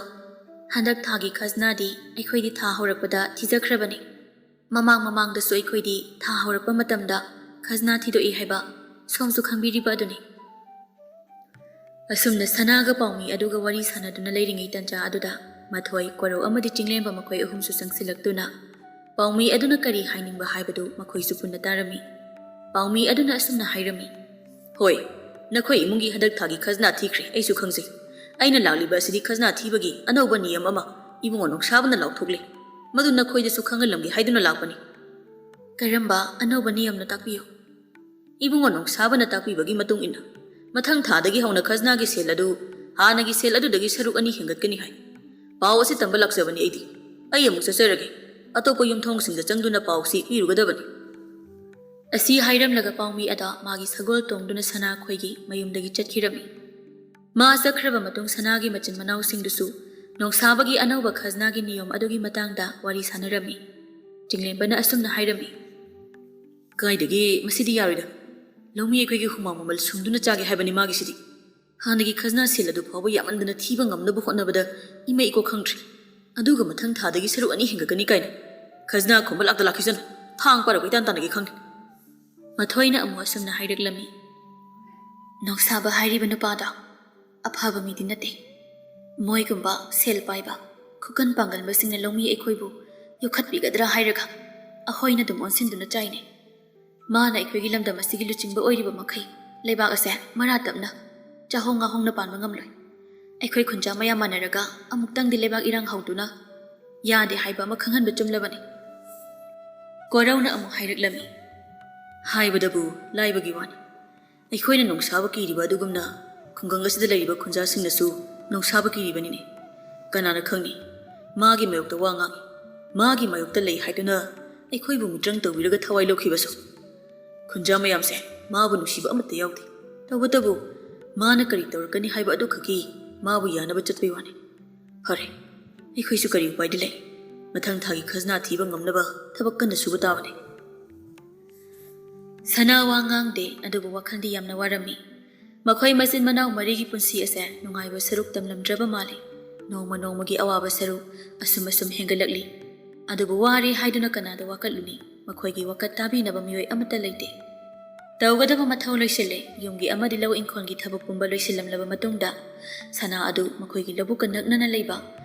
ꯍꯟꯗꯛ ꯊꯥꯒꯤ ꯈꯖꯅꯥꯗꯤ ꯑꯩꯈꯣꯏꯗꯤ ꯊꯥ ꯍꯧꯔꯛꯄꯗ ꯊꯤꯖꯈ꯭ꯔꯕꯅꯤ ꯃꯃꯥꯡꯗꯁꯨ ꯑꯩꯈꯣꯏꯗꯤ ꯊꯥ ꯍꯧꯔꯛꯄ ꯃꯇꯝꯗ ꯈꯖꯅꯥ ꯊꯤꯗꯣꯛꯏ ꯍꯥꯏꯕ ꯁꯣꯝꯁꯨ ꯈꯪꯕꯤꯔꯤꯕ ꯑꯗꯨꯅꯤ ꯑꯁꯨꯝꯅ ꯁꯅꯥꯒ ꯄꯥꯎꯃꯤ ꯑꯗꯨꯒ ꯋꯥꯔꯤ ꯁꯥꯟꯅꯗꯨꯅ ꯂꯩꯔꯤꯉꯩ ꯇꯟꯖꯥ ꯑꯗꯨꯗ ꯃꯊꯣꯏ ꯀꯣꯔꯧ ꯑꯃꯗꯤ ꯆꯤꯡꯂꯦꯝꯕ ꯃꯈꯣꯏ ꯑꯍꯨꯝꯁꯨ ꯆꯪꯁꯤꯜꯂꯛꯇꯨꯅ ꯄꯥꯎꯃꯤ ꯑꯗꯨꯅ ꯀꯔꯤ ꯍꯥꯏꯅꯤꯡꯕ ꯍꯥꯏꯕꯗꯨ ꯃꯈꯣꯏꯁꯨ ꯄꯨꯟꯅ ꯇꯥꯔꯝꯃꯤ ꯄꯥꯎꯃꯤ ꯑꯗꯨꯅ ꯑꯁꯨꯝꯅ ꯍꯥꯏꯔꯝꯃꯤ ꯍꯣꯏ ꯅꯈꯣꯏ ꯏꯃꯨꯡꯒꯤ ꯍꯟꯗꯛ ꯊꯥꯒꯤ ꯈꯖꯅꯥ ꯊꯤꯈ꯭ꯔꯦ ꯑꯩꯁꯨ ꯈꯪꯖꯩ ꯑꯩꯅ ꯂꯥꯛꯂꯤꯕ ꯑꯁꯤꯗꯤ ꯈꯖꯅꯥ ꯊꯤꯕꯒꯤ ꯑꯅꯧꯕ ꯅꯤꯌꯝ ꯑꯃ ꯏꯕꯨꯡꯉꯣ ꯅꯣꯡꯁꯥꯕꯅ ꯂꯥꯎꯊꯣꯛꯂꯦ ꯃꯗꯨ ꯅꯈꯣꯏꯗꯁꯨ ꯈꯪꯍꯜꯂꯝꯒꯦ ꯍꯥꯏꯗꯨꯅ ꯂꯥꯛꯄꯅꯤ ꯀꯔꯝꯕ ꯑꯅꯧꯕ ꯅꯤꯌꯝꯅ ꯇꯥꯛꯄꯤꯌꯨ ꯏꯕꯨꯡꯉꯣ ꯅꯣꯡꯁꯥꯕꯅ ꯇꯥꯛꯄꯤꯕꯒꯤ ꯃꯇꯨꯡ ꯏꯟꯅ ꯃꯊꯪ ꯊꯥꯗꯒꯤ ꯍꯧꯅ ꯈꯖꯅꯥꯒꯤ ꯁꯦꯜ ꯑꯗꯨ ꯍꯥꯟꯅꯒꯤ ꯁꯦꯜ ꯑꯗꯨꯗꯒꯤ ꯁꯔꯨꯛ 2 ꯍꯦꯟꯒꯠꯀꯅꯤ ꯍꯥꯏ ꯄꯥꯎ ꯑꯁꯤ ꯇꯝꯕ ꯂꯥꯛꯆꯕꯅꯤ ꯑꯩꯗꯤ ꯑꯩ ꯑꯃꯨꯛ ꯆꯠꯆꯔꯒꯦ ꯑꯇꯣꯞꯄ ꯌꯨꯝꯊꯣꯡꯁꯤꯡꯗ ꯆꯪꯗꯨꯅ ꯄꯥꯎꯁꯤ ꯄꯤꯔꯨꯒꯗꯕꯅꯤ ꯑꯁꯤ ꯍꯥꯏꯔꯝꯂꯒ ꯄꯥꯎꯃꯤ ꯑꯗ ꯃꯥꯒꯤ ꯁꯒꯣꯜ ꯇꯣꯡꯗꯨꯅ ꯁꯅꯥ ꯈꯣꯏꯒꯤ ꯃꯌꯨꯝꯗꯒꯤ ꯆꯠꯈꯤꯔꯝꯃꯤ ꯃꯥ ꯆꯠꯈ꯭ꯔꯕ ꯃꯇꯨꯡ ꯁꯅꯥꯒꯤ ꯃꯆꯤꯟ ꯃꯅꯥꯎꯁꯤꯡꯗꯨꯁꯨ ꯅꯣꯡꯁꯥꯕꯒꯤ ꯑꯅꯧꯕ ꯈꯖꯅꯥꯒꯤ ꯅꯤꯌꯣꯝ ꯑꯗꯨꯒꯤ ꯃꯇꯥꯡꯗ ꯋꯥꯔꯤ ꯁꯥꯅꯔꯝꯃꯤ ꯆꯤꯡꯂꯦꯝꯕꯅ ꯑꯁꯨꯝꯅ ꯍꯥꯏꯔꯝꯃꯤ ꯀꯥꯏꯗꯒꯤ ꯃꯁꯤꯗꯤ ꯌꯥꯔꯣꯏꯗ ꯂꯧꯃꯤ ꯑꯩꯈꯣꯏꯒꯤ ꯍꯨꯃꯥꯡ ꯃꯃꯜ ꯁꯨꯡꯗꯨꯅ ꯆꯥꯒꯦ ꯍꯥꯏꯕꯅꯤ ꯃꯥꯒꯤꯁꯤꯗꯤ ꯍꯥꯟꯅꯒꯤ ꯈꯖꯅꯥ ꯁꯦꯜ ꯑꯗꯨ ꯐꯥꯎꯕ ꯌꯥꯝꯃꯟꯗꯅ ꯊꯤꯕ ꯉꯝꯅꯕ ꯍꯣꯠꯅꯕꯗ ꯏꯃꯩ ꯏꯀꯣ ꯈꯪꯗ꯭ꯔꯤ ꯑꯗꯨꯒ ꯃꯊꯪ ꯊꯥꯗꯒꯤ ꯁꯔꯨꯛ 2 ꯍꯦꯟꯒꯠꯀꯅꯤ ꯀꯥꯏꯅ ꯈꯖꯅꯥ ꯈꯣꯝꯕ ꯂꯥꯛꯈꯤꯁꯅꯨ ꯊꯥꯡ ꯄꯥꯔꯛꯄ ꯏꯇꯥꯟ ꯇꯥꯟꯅꯒꯦ ꯈꯪꯗꯦ ꯃꯊꯣꯏꯅ ꯑꯃꯨꯛ ꯑꯁꯨꯝꯅ ꯍꯥꯏꯔꯛꯂꯝꯃꯤ ꯅꯣꯡꯁꯥꯕ ꯍꯥꯏꯔꯤꯕ ꯅꯨꯄꯥꯗꯣ ꯑꯐꯕ ꯃꯤꯗꯤ ꯅꯠꯇꯦ ꯃꯣꯏꯒꯨꯝꯕ ꯁꯦꯜ ꯄꯥꯏꯕ ꯈꯨꯀꯟ ꯄꯥꯡꯒꯟꯕꯁꯤꯡꯅ ꯂꯧꯃꯤ ꯑꯩꯈꯣꯏꯕꯨ ꯌꯣꯛꯈꯠꯄꯤꯒꯗ꯭ꯔꯥ ꯍꯥꯏꯔꯒ ꯑꯩꯈꯣꯏꯅ ꯑꯗꯨꯝ ꯑꯣꯟꯁꯤꯟꯗꯨꯅ ꯆꯥꯏꯅꯦ ꯃꯥꯅ ꯑꯩꯈꯣꯏꯒꯤ ꯂꯝꯗꯝ ꯑꯁꯤꯒꯤ ꯂꯨꯆꯤꯡꯕ ꯑꯣꯏꯔꯤꯕ ꯃꯈꯩ ꯂꯩꯕꯥꯛ ꯑꯁꯦ ꯃꯔꯥ ꯇꯞꯅ ꯆꯥꯍꯣꯡ ꯉꯥꯍꯣꯡꯅ ꯄꯥꯟꯕ ꯉꯝꯂꯣꯏ ꯑꯩꯈꯣꯏ ꯈꯨꯟꯖꯥ ꯃꯌꯥꯝ ꯃꯥꯟꯅꯔꯒ ꯑꯃꯨꯛꯇꯪꯗꯤ ꯂꯩꯕꯥꯛ ꯏꯔꯥꯡ ꯍꯧꯗꯨꯅ ꯌꯥꯗꯦ ꯍꯥꯏꯕ ꯑꯃ ꯈꯪꯍꯟꯕ ꯆꯨꯝꯂꯕꯅꯤ ꯀꯣꯔꯧꯅ ꯑꯃꯨꯛ ꯍꯥꯏꯔꯛꯂꯝꯃꯤ ꯍꯥꯏꯕꯗꯕꯨ ꯂꯥꯏꯕꯒꯤ ꯋꯥꯅꯤ ꯑꯩꯈꯣꯏꯅ ꯅꯣꯡꯁꯥꯕ ꯀꯤꯔꯤꯕ ꯑꯗꯨꯒꯨꯝꯅ ꯈꯨꯡꯒꯪ ꯑꯁꯤꯗ ꯂꯩꯔꯤꯕ ꯈꯨꯟꯖꯥꯁꯤꯡꯅꯁꯨ ꯅꯣꯡꯁꯥꯕ ꯀꯤꯔꯤꯕꯅꯤꯅꯦ ꯀꯅꯥꯅ ꯈꯪꯅꯤ ꯃꯥꯒꯤ ꯃꯥꯌꯣꯛꯇ ꯋꯥ ꯉꯥꯡꯉꯤ ꯃꯥꯒꯤ ꯃꯥꯌꯣꯛꯇ ꯂꯩ ꯍꯥꯏꯗꯨꯅ ꯑꯩꯈꯣꯏꯕꯨ ꯃꯤꯇ꯭ꯔꯪ ꯇꯧꯕꯤꯔꯒ ꯊꯋꯥꯏ ꯂꯧꯈꯤꯕꯁꯨ ꯈꯨꯟꯖꯥ ꯃꯌꯥꯝꯁꯦ ꯃꯥꯕꯨ ꯅꯨꯡꯁꯤꯕ ꯑꯃꯠꯇ ꯌꯥꯎꯗꯦ ꯇꯧꯕꯇꯕꯨ ꯃꯥꯅ ꯀꯔꯤ ꯇꯧꯔꯛꯀꯅꯤ ꯍꯥꯏꯕ ꯑꯗꯨꯈꯛꯀꯤ ꯃꯥꯕꯨ ꯌꯥꯅꯕ ꯆꯠꯄꯩ ꯋꯥꯅꯤ ꯐꯔꯦ ꯑꯩꯈꯣꯏꯁꯨ ꯀꯔꯤ ꯎꯄꯥꯏꯗꯤ ꯂꯩ ꯃꯊꯪ ꯊꯥꯒꯤ ꯈꯖꯅꯥ ꯊꯤꯕ ꯉꯝꯅꯕ ꯊꯕꯛ ꯀꯟꯅ ꯁꯨꯕ ꯇꯥꯕꯅꯤ ꯁꯅꯥ ꯋꯥ ꯉꯥꯡꯗꯦ ꯑꯗꯨꯕꯨ ꯋꯥꯈꯜꯗꯤ ꯌꯥꯝꯅ ꯋꯥꯔꯝꯃꯤ ꯃꯈꯣꯏ ꯃꯆꯤꯟ ꯃꯅꯥꯎ ꯃꯔꯤꯒꯤ ꯄꯨꯟꯁꯤ ꯑꯁꯦ ꯅꯨꯡꯉꯥꯏꯕ ꯁꯔꯨꯛ ꯇꯝꯂꯝꯗ꯭ꯔꯕ ꯃꯥꯜꯂꯤ ꯅꯣꯡꯃ ꯅꯣꯡꯃꯒꯤ ꯑꯋꯥꯕ ꯁꯔꯨꯛ ꯑꯁꯨꯝ ꯍꯦꯟꯒꯠꯂꯛꯂꯤ ꯑꯗꯨꯕꯨ ꯋꯥꯔꯦ ꯍꯥꯏꯗꯨꯅ ꯀꯅꯥꯗ ꯋꯥꯀꯠꯂꯨꯅꯤ ꯃꯈꯣꯏꯒꯤ ꯋꯥꯀꯠ ꯇꯥꯕꯤꯅꯕ ꯃꯤꯑꯣꯏ ꯑꯃꯠꯇ ꯂꯩꯇꯦ ꯇꯧꯒꯗꯕ ꯃꯊꯧ ꯂꯣꯏꯁꯤꯜꯂꯦ ꯌꯨꯝꯒꯤ ꯑꯃꯗꯤ ꯂꯧ ꯏꯪꯈꯣꯜꯒꯤ ꯊꯕꯛ ꯄꯨꯝꯕ ꯂꯣꯏꯁꯤꯜꯂꯝꯂꯕ ꯃꯇꯨꯡꯗ ꯁꯅꯥ ꯑꯗꯨ ꯃꯈꯣꯏꯒꯤ ꯂꯧꯕꯨꯛꯀ ꯅꯛꯅꯅ ꯂꯩꯕ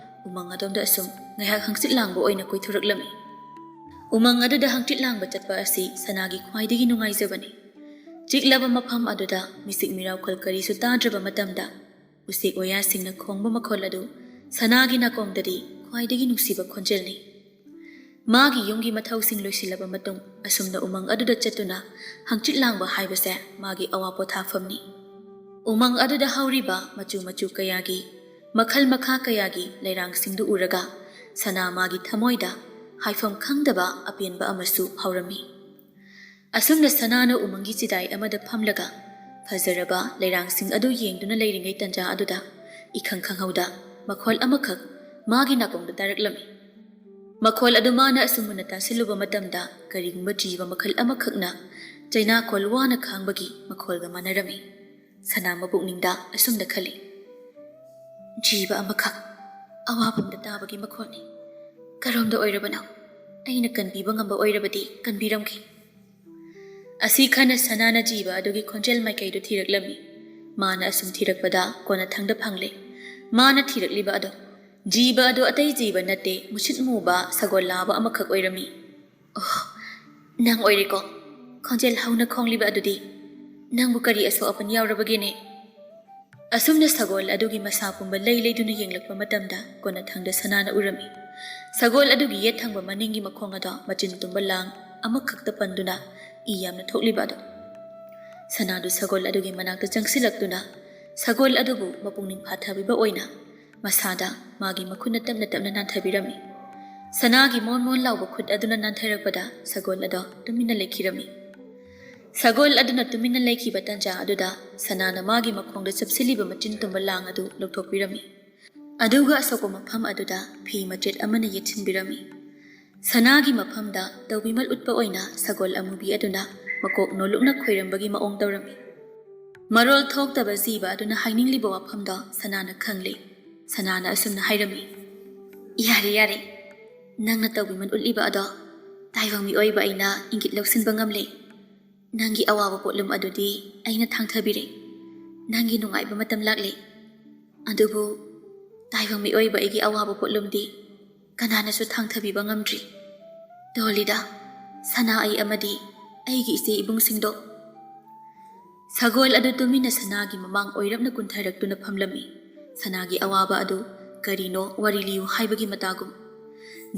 ꯎꯃꯪ ꯑꯗꯣꯝꯗ ꯑꯁꯨꯝ ꯉꯥꯏꯍꯥꯛ ꯍꯪꯆꯤꯠ ꯂꯥꯡꯕ ꯑꯣꯏꯅ ꯀꯣꯏꯊꯣꯔꯛꯂꯝꯃꯤ ꯎꯃꯪ ꯑꯗꯨꯗ ꯍꯪꯆꯤꯠ ꯂꯥꯡꯕ ꯆꯠꯄ ꯑꯁꯤ ꯁꯅꯥꯒꯤ ꯈ꯭ꯋꯥꯏꯗꯒꯤ ꯅꯨꯡꯉꯥꯏꯖꯕꯅꯤ ꯆꯤꯛꯂꯕ ꯃꯐꯝ ꯑꯗꯨꯗ ꯃꯤꯁꯤꯛ ꯃꯤꯔꯥꯎꯈꯣꯜ ꯀꯔꯤꯁꯨ ꯇꯥꯗ꯭ꯔꯕ ꯃꯇꯝꯗ ꯎꯆꯦꯛ ꯋꯥꯌꯥꯁꯤꯡꯅ ꯈꯣꯡꯕ ꯃꯈꯣꯜ ꯑꯗꯨ ꯁꯅꯥꯒꯤ ꯅꯥꯀꯣꯡꯗꯗꯤ ꯈ꯭ꯋꯥꯏꯗꯒꯤ ꯅꯨꯡꯁꯤꯕ ꯈꯣꯟꯖꯦꯜꯅꯤ ꯃꯥꯒꯤ ꯌꯨꯝꯒꯤ ꯃꯊꯧꯁꯤꯡ ꯂꯣꯏꯁꯤꯜꯂꯕ ꯃꯇꯨꯡ ꯑꯁꯨꯝꯅ ꯎꯃꯪ ꯑꯗꯨꯗ ꯆꯠꯇꯨꯅ ꯍꯪꯆꯤꯠ ꯂꯥꯡꯕ ꯍꯥꯏꯕꯁꯦ ꯃꯥꯒꯤ ꯑꯋꯥ ꯄꯣꯊꯥꯐꯝꯅꯤ ꯎꯃꯪ ꯑꯗꯨꯗ ꯍꯧꯔꯤꯕ ꯃꯆꯨ ꯃꯆꯨ ꯀꯌꯥꯒꯤ ꯃꯈꯜ ꯃꯈꯥ ꯀꯌꯥꯒꯤ ꯂꯩꯔꯥꯡꯁꯤꯡꯗꯨ ꯎꯔꯒ ꯁꯅꯥ ꯃꯥꯒꯤ ꯊꯃꯣꯏꯗ ꯍꯥꯏꯐꯝ ꯈꯪꯗꯕ ꯑꯄꯦꯟꯕ ꯑꯃꯁꯨ ꯐꯥꯎꯔꯝꯃꯤ ꯑꯁꯨꯝꯅ ꯁꯅꯥꯅ ꯎꯃꯪꯒꯤ ꯆꯤꯗꯥꯏ ꯑꯃꯗ ꯐꯝꯂꯒ ꯐꯖꯔꯕ ꯂꯩꯔꯥꯡꯁꯤꯡ ꯑꯗꯨ ꯌꯦꯡꯗꯨꯅ ꯂꯩꯔꯤꯉꯩ ꯇꯟꯖꯥ ꯑꯗꯨꯗ ꯏꯈꯪ ꯈꯪꯍꯧꯗ ꯃꯈꯣꯜ ꯑꯃꯈꯛ ꯃꯥꯒꯤ ꯅꯥꯀꯣꯡꯗ ꯇꯥꯔꯛꯂꯝꯃꯤ ꯃꯈꯣꯜ ꯑꯗꯨ ꯃꯥꯅ ꯑꯁꯨꯝ ꯃꯨꯟꯅ ꯇꯥꯁꯤꯜꯂꯨꯕ ꯃꯇꯝꯗ ꯀꯔꯤꯒꯨꯝꯕ ꯖꯤꯕ ꯃꯈꯜ ꯑꯃꯈꯛꯅ ꯆꯩꯅꯥꯈꯣꯜ ꯋꯥꯅ ꯈꯥꯡꯕꯒꯤ ꯃꯈꯣꯜꯒ ꯃꯥꯟꯅꯔꯝꯃꯤ ꯁꯅꯥ ꯃꯄꯨꯛꯅꯤꯡꯗ ꯑꯁꯨꯝꯅ ꯈꯜꯂꯤ ꯖꯤꯕ ꯑꯃꯈꯛ ꯑꯋꯥꯐꯝꯗ ꯇꯥꯕꯒꯤ ꯃꯈꯣꯜꯅꯤ ꯀꯔꯣꯝꯗ ꯑꯣꯏꯔꯕꯅꯣ ꯑꯩꯅ ꯀꯟꯕꯤꯕ ꯉꯝꯕ ꯑꯣꯏꯔꯕꯗꯤ ꯀꯟꯕꯤꯔꯝꯈꯤ ꯑꯁꯤ ꯈꯟꯅ ꯁꯅꯥꯅ ꯖꯤꯕ ꯑꯗꯨꯒꯤ ꯈꯣꯟꯖꯦꯜ ꯃꯥꯏꯀꯩꯗꯨ ꯊꯤꯔꯛꯂꯝꯃꯤ ꯃꯥꯅ ꯑꯁꯨꯝ ꯊꯤꯔꯛꯄꯗ ꯀꯣꯟꯅꯊꯪꯗ ꯐꯪꯂꯦ ꯃꯥꯅ ꯊꯤꯔꯛꯂꯤꯕ ꯑꯗꯣ ꯖꯤꯕ ꯑꯗꯨ ꯑꯇꯩ ꯖꯤꯕ ꯅꯠꯇꯦ ꯃꯨꯁꯤꯠ ꯃꯨꯕ ꯁꯒꯣꯜ ꯂꯥꯕ ꯑꯃꯈꯛ ꯑꯣꯏꯔꯝꯃꯤ ꯑꯣ ꯅꯪ ꯑꯣꯏꯔꯦꯀꯣ ꯈꯣꯟꯖꯦꯜ ꯍꯧꯅ ꯈꯣꯡꯂꯤꯕ ꯑꯗꯨꯗꯤ ꯅꯪꯕꯨ ꯀꯔꯤ ꯑꯁꯣꯛ ꯑꯄꯟ ꯌꯥꯎꯔꯕꯒꯦꯅꯦ ꯑꯁꯨꯝꯅ ꯁꯒꯣꯜ ꯑꯗꯨꯒꯤ ꯃꯁꯥ ꯄꯨꯝꯕ ꯂꯩ ꯂꯩꯗꯨꯅ ꯌꯦꯡꯂꯛꯄ ꯃꯇꯝꯗ ꯀꯣꯟꯅꯊꯪꯗ ꯁꯅꯥꯅ ꯎꯔꯝꯃꯤ ꯁꯒꯣꯜ ꯑꯗꯨꯒꯤ ꯌꯦꯠ ꯊꯪꯕ ꯃꯅꯤꯡꯒꯤ ꯃꯈꯣꯡ ꯑꯗꯣ ꯃꯆꯤꯟ ꯇꯨꯝꯕ ꯂꯥꯡ ꯑꯃꯈꯛꯇ ꯄꯟꯗꯨꯅ ꯏ ꯌꯥꯝꯅ ꯊꯣꯛꯂꯤꯕ ꯑꯗꯣ ꯁꯅꯥꯗꯨ ꯁꯒꯣꯜ ꯑꯗꯨꯒꯤ ꯃꯅꯥꯛꯇ ꯆꯪꯁꯤꯜꯂꯛꯇꯨꯅ ꯁꯒꯣꯜ ꯑꯗꯨꯕꯨ ꯃꯄꯨꯛꯅꯤꯡ ꯐꯥꯊꯕꯤꯕ ꯑꯣꯏꯅ ꯃꯁꯥꯗ ꯃꯥꯒꯤ ꯃꯈꯨꯠꯅ ꯇꯞꯅ ꯇꯞꯅ ꯅꯥꯟꯊꯕꯤꯔꯝꯃꯤ ꯁꯅꯥꯒꯤ ꯃꯣꯟ ꯃꯣꯟ ꯂꯥꯎꯕ ꯈꯨꯠ ꯑꯗꯨꯅ ꯅꯥꯟꯊꯔꯛꯄꯗ ꯁꯒꯣꯜ ꯑꯗꯣ ꯇꯨꯃꯤꯟꯅ ꯂꯩꯈꯤꯔꯝꯃꯤ ꯁꯒꯣꯜ ꯑꯗꯨꯅ ꯇꯨꯃꯤꯟꯅ ꯂꯩꯈꯤꯕ ꯇꯟꯖꯥ ꯑꯗꯨꯗ ꯁꯅꯥꯅ ꯃꯥꯒꯤ ꯃꯈꯣꯡꯗ ꯆꯞꯁꯤꯜꯂꯤꯕ ꯃꯆꯤꯟ ꯇꯨꯝꯕ ꯂꯥꯡ ꯑꯗꯨ ꯂꯧꯊꯣꯛꯄꯤꯔꯝꯃꯤ ꯑꯗꯨꯒ ꯑꯁꯣꯛꯄ ꯃꯐꯝ ꯑꯗꯨꯗ ꯐꯤ ꯃꯆꯦꯠ ꯑꯃꯅ ꯌꯦꯠꯁꯤꯟꯕꯤꯔꯝꯃꯤ ꯁꯅꯥꯒꯤ ꯃꯐꯝꯗ ꯇꯧꯕꯤꯃꯜ ꯎꯠꯄ ꯑꯣꯏꯅ ꯁꯒꯣꯜ ꯑꯃꯨꯕꯤ ꯑꯗꯨꯅ ꯃꯀꯣꯛ ꯅꯣꯂꯨꯛꯅ ꯈꯣꯏꯔꯝꯕꯒꯤ ꯃꯑꯣꯡ ꯇꯧꯔꯝꯃꯤ ꯃꯔꯣꯜ ꯊꯣꯛꯇꯕ ꯖꯤꯕ ꯑꯗꯨꯅ ꯍꯥꯏꯅꯤꯡꯂꯤꯕ ꯋꯥꯐꯝꯗꯣ ꯁꯅꯥꯅ ꯈꯪꯂꯤ ꯁꯅꯥꯅ ꯑꯁꯨꯝꯅ ꯍꯥꯏꯔꯝꯃꯤ ꯌꯥꯔꯦ ꯅꯪꯅ ꯇꯧꯕꯤꯃꯜ ꯎꯠꯂꯤꯕ ꯑꯗꯣ ꯇꯥꯏꯕꯪ ꯃꯤꯑꯣꯏꯕ ꯑꯩꯅ ꯏꯪꯒꯤꯠ ꯂꯧꯁꯤꯟꯕ ꯉꯝꯂꯦ ꯅꯪꯒꯤ ꯑꯋꯥꯕ ꯄꯣꯠꯂꯨꯝ ꯑꯗꯨꯗꯤ ꯑꯩꯅ ꯊꯥꯡꯊꯕꯤꯔꯦ ꯅꯪꯒꯤ ꯅꯨꯡꯉꯥꯏꯕ ꯃꯇꯝ ꯂꯥꯛꯂꯦ ꯑꯗꯨꯕꯨ ꯇꯥꯏꯕꯪ ꯃꯤꯑꯣꯏꯕ ꯑꯩꯒꯤ ꯑꯋꯥꯕ ꯄꯣꯠꯂꯨꯝꯗꯤ ꯀꯅꯥꯅꯁꯨ ꯊꯥꯡꯊꯕꯤꯕ ꯉꯝꯗ꯭ꯔꯤ ꯗꯣꯂꯤꯗ ꯁꯅꯥ ꯑꯩ ꯑꯃꯗꯤ ꯑꯩꯒꯤ ꯏꯆꯦ ꯏꯕꯨꯡꯁꯤꯡꯗꯣ ꯁꯒꯣꯜ ꯑꯗꯨ ꯇꯨꯃꯤꯟꯅ ꯁꯅꯥꯒꯤ ꯃꯃꯥꯡ ꯑꯣꯏꯔꯞꯅ ꯀꯨꯟꯊꯔꯛꯇꯨꯅ ꯐꯝꯂꯝꯃꯤ ꯁꯅꯥꯒꯤ ꯑꯋꯥꯕ ꯑꯗꯨ ꯀꯔꯤꯅꯣ ꯋꯥꯔꯤ ꯂꯤꯌꯨ ꯍꯥꯏꯕꯒꯤ ꯃꯇꯥꯒꯨꯝ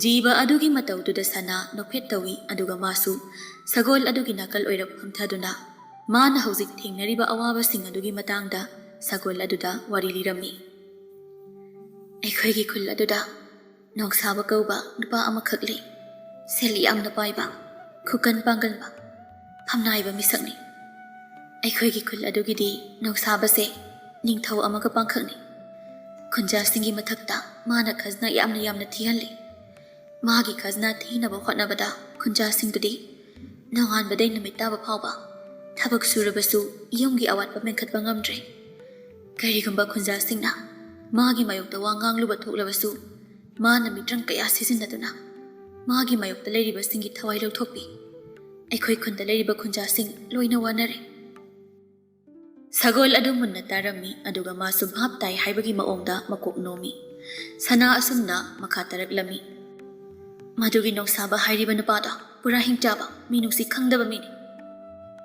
ꯖꯤꯕ ꯑꯗꯨꯒꯤ ꯃꯇꯧꯗꯨꯗ ꯁꯅꯥ ꯅꯣꯛꯐꯦꯠ ꯇꯧꯏ ꯑꯗꯨꯒ ꯃꯥꯁꯨ ꯁꯒꯣꯜ ꯑꯗꯨꯒꯤ ꯅꯥꯀꯜ ꯑꯣꯏꯔꯞ ꯐꯝꯊꯗꯨꯅ ꯃꯥꯅ ꯍꯧꯖꯤꯛ ꯊꯦꯡꯅꯔꯤꯕ ꯑꯋꯥꯕꯁꯤꯡ ꯑꯗꯨꯒꯤ ꯃꯇꯥꯡꯗ ꯁꯒꯣꯜ ꯑꯗꯨꯗ ꯋꯥꯔꯤ ꯂꯤꯔꯝꯃꯤ ꯑꯩꯈꯣꯏꯒꯤ ꯈꯨꯜ ꯑꯗꯨꯗ ꯅꯣꯡꯁꯥꯕ ꯀꯧꯕ ꯅꯨꯄꯥ ꯑꯃꯈꯛ ꯂꯩ. ꯁꯦꯜ ꯌꯥꯝꯅ ꯄꯥꯏꯕ, ꯈꯨꯀꯟ ꯄꯥꯡꯒꯟꯕ, ꯐꯝꯅꯥꯏꯕ ꯃꯤꯁꯛꯅꯤ. ꯑꯩꯈꯣꯏꯒꯤ ꯈꯨꯜ ꯑꯗꯨꯒꯤꯗꯤ ꯅꯣꯡꯁꯥꯕꯁꯦ ꯅꯤꯡꯊꯧ ꯑꯃꯒ ꯄꯥꯡꯈꯛꯅꯤ. ꯈꯨꯟꯖꯥꯁꯤꯡꯒꯤ ꯃꯊꯛꯇ ꯃꯥꯅ ꯈꯖꯅ ꯌꯥꯝꯅ ꯊꯤꯍꯜꯂꯤ. ꯃꯥꯒꯤ ꯈꯖꯅ ꯊꯤꯅꯕ ꯍꯣꯠꯅꯕꯗ ꯈꯨꯟꯖꯥꯁꯤꯡꯗꯨꯗꯤ ꯅꯣꯡꯉꯥꯟꯕꯗꯩ ꯅꯨꯃꯤꯠ ꯇꯥꯕ ꯐꯥꯎꯕ ꯊꯕꯛ ꯁꯨꯔꯕꯁꯨ ꯌꯨꯝꯒꯤ ꯑꯋꯥꯠꯄ ꯃꯦꯟꯈꯠꯄ ꯉꯝꯗ꯭ꯔꯦ. ꯀꯔꯤꯒꯨꯝꯕ ꯈꯨꯟꯖꯥꯁꯤꯡꯅ ꯃꯥꯒꯤ ꯃꯥꯌꯣꯛꯇ ꯋꯥ ꯉꯥꯡꯂꯨꯕ ꯊꯣꯛꯂꯕꯁꯨ ꯃꯥꯅ ꯃꯤꯇ꯭ꯔꯪ ꯀꯌꯥ ꯁꯤꯖꯤꯟꯅꯗꯨꯅ ꯃꯥꯒꯤ ꯃꯥꯌꯣꯛꯇ ꯂꯩꯔꯤꯕꯁꯤꯡꯒꯤ ꯊꯋꯥꯏ ꯂꯧꯊꯣꯛꯄꯤ. ꯑꯩꯈꯣꯏ ꯈꯨꯟꯗ ꯂꯩꯔꯤꯕ ꯈꯨꯟꯖꯥꯁꯤꯡ ꯂꯣꯏꯅ ꯋꯥꯅꯔꯦ. ꯁꯒꯣꯜ ꯑꯗꯨ ꯃꯨꯟꯅ ꯇꯥꯔꯝꯃꯤ ꯑꯗꯨꯒ ꯃꯥꯁꯨ ꯚꯥꯞ ꯇꯥꯏ ꯍꯥꯏꯕꯒꯤ ꯃꯑꯣꯡꯗ ꯃꯀꯣꯛ ꯅꯣꯝꯃꯤ. ꯁꯅꯥ ꯑꯁꯨꯝꯅ ꯃꯈꯥ ꯇꯥꯔꯛꯂꯝꯃꯤ. ꯃꯗꯨꯒꯤ ꯅꯣꯡꯁꯥꯕ ꯍꯥꯏꯔꯤꯕ ꯅꯨꯄꯥꯗꯣ ꯄꯨꯔꯥ ꯍꯤꯡꯆꯥꯕ, ꯃꯤꯅꯨꯡꯁꯤ ꯈꯪꯗꯕ ꯃꯤꯅꯤ.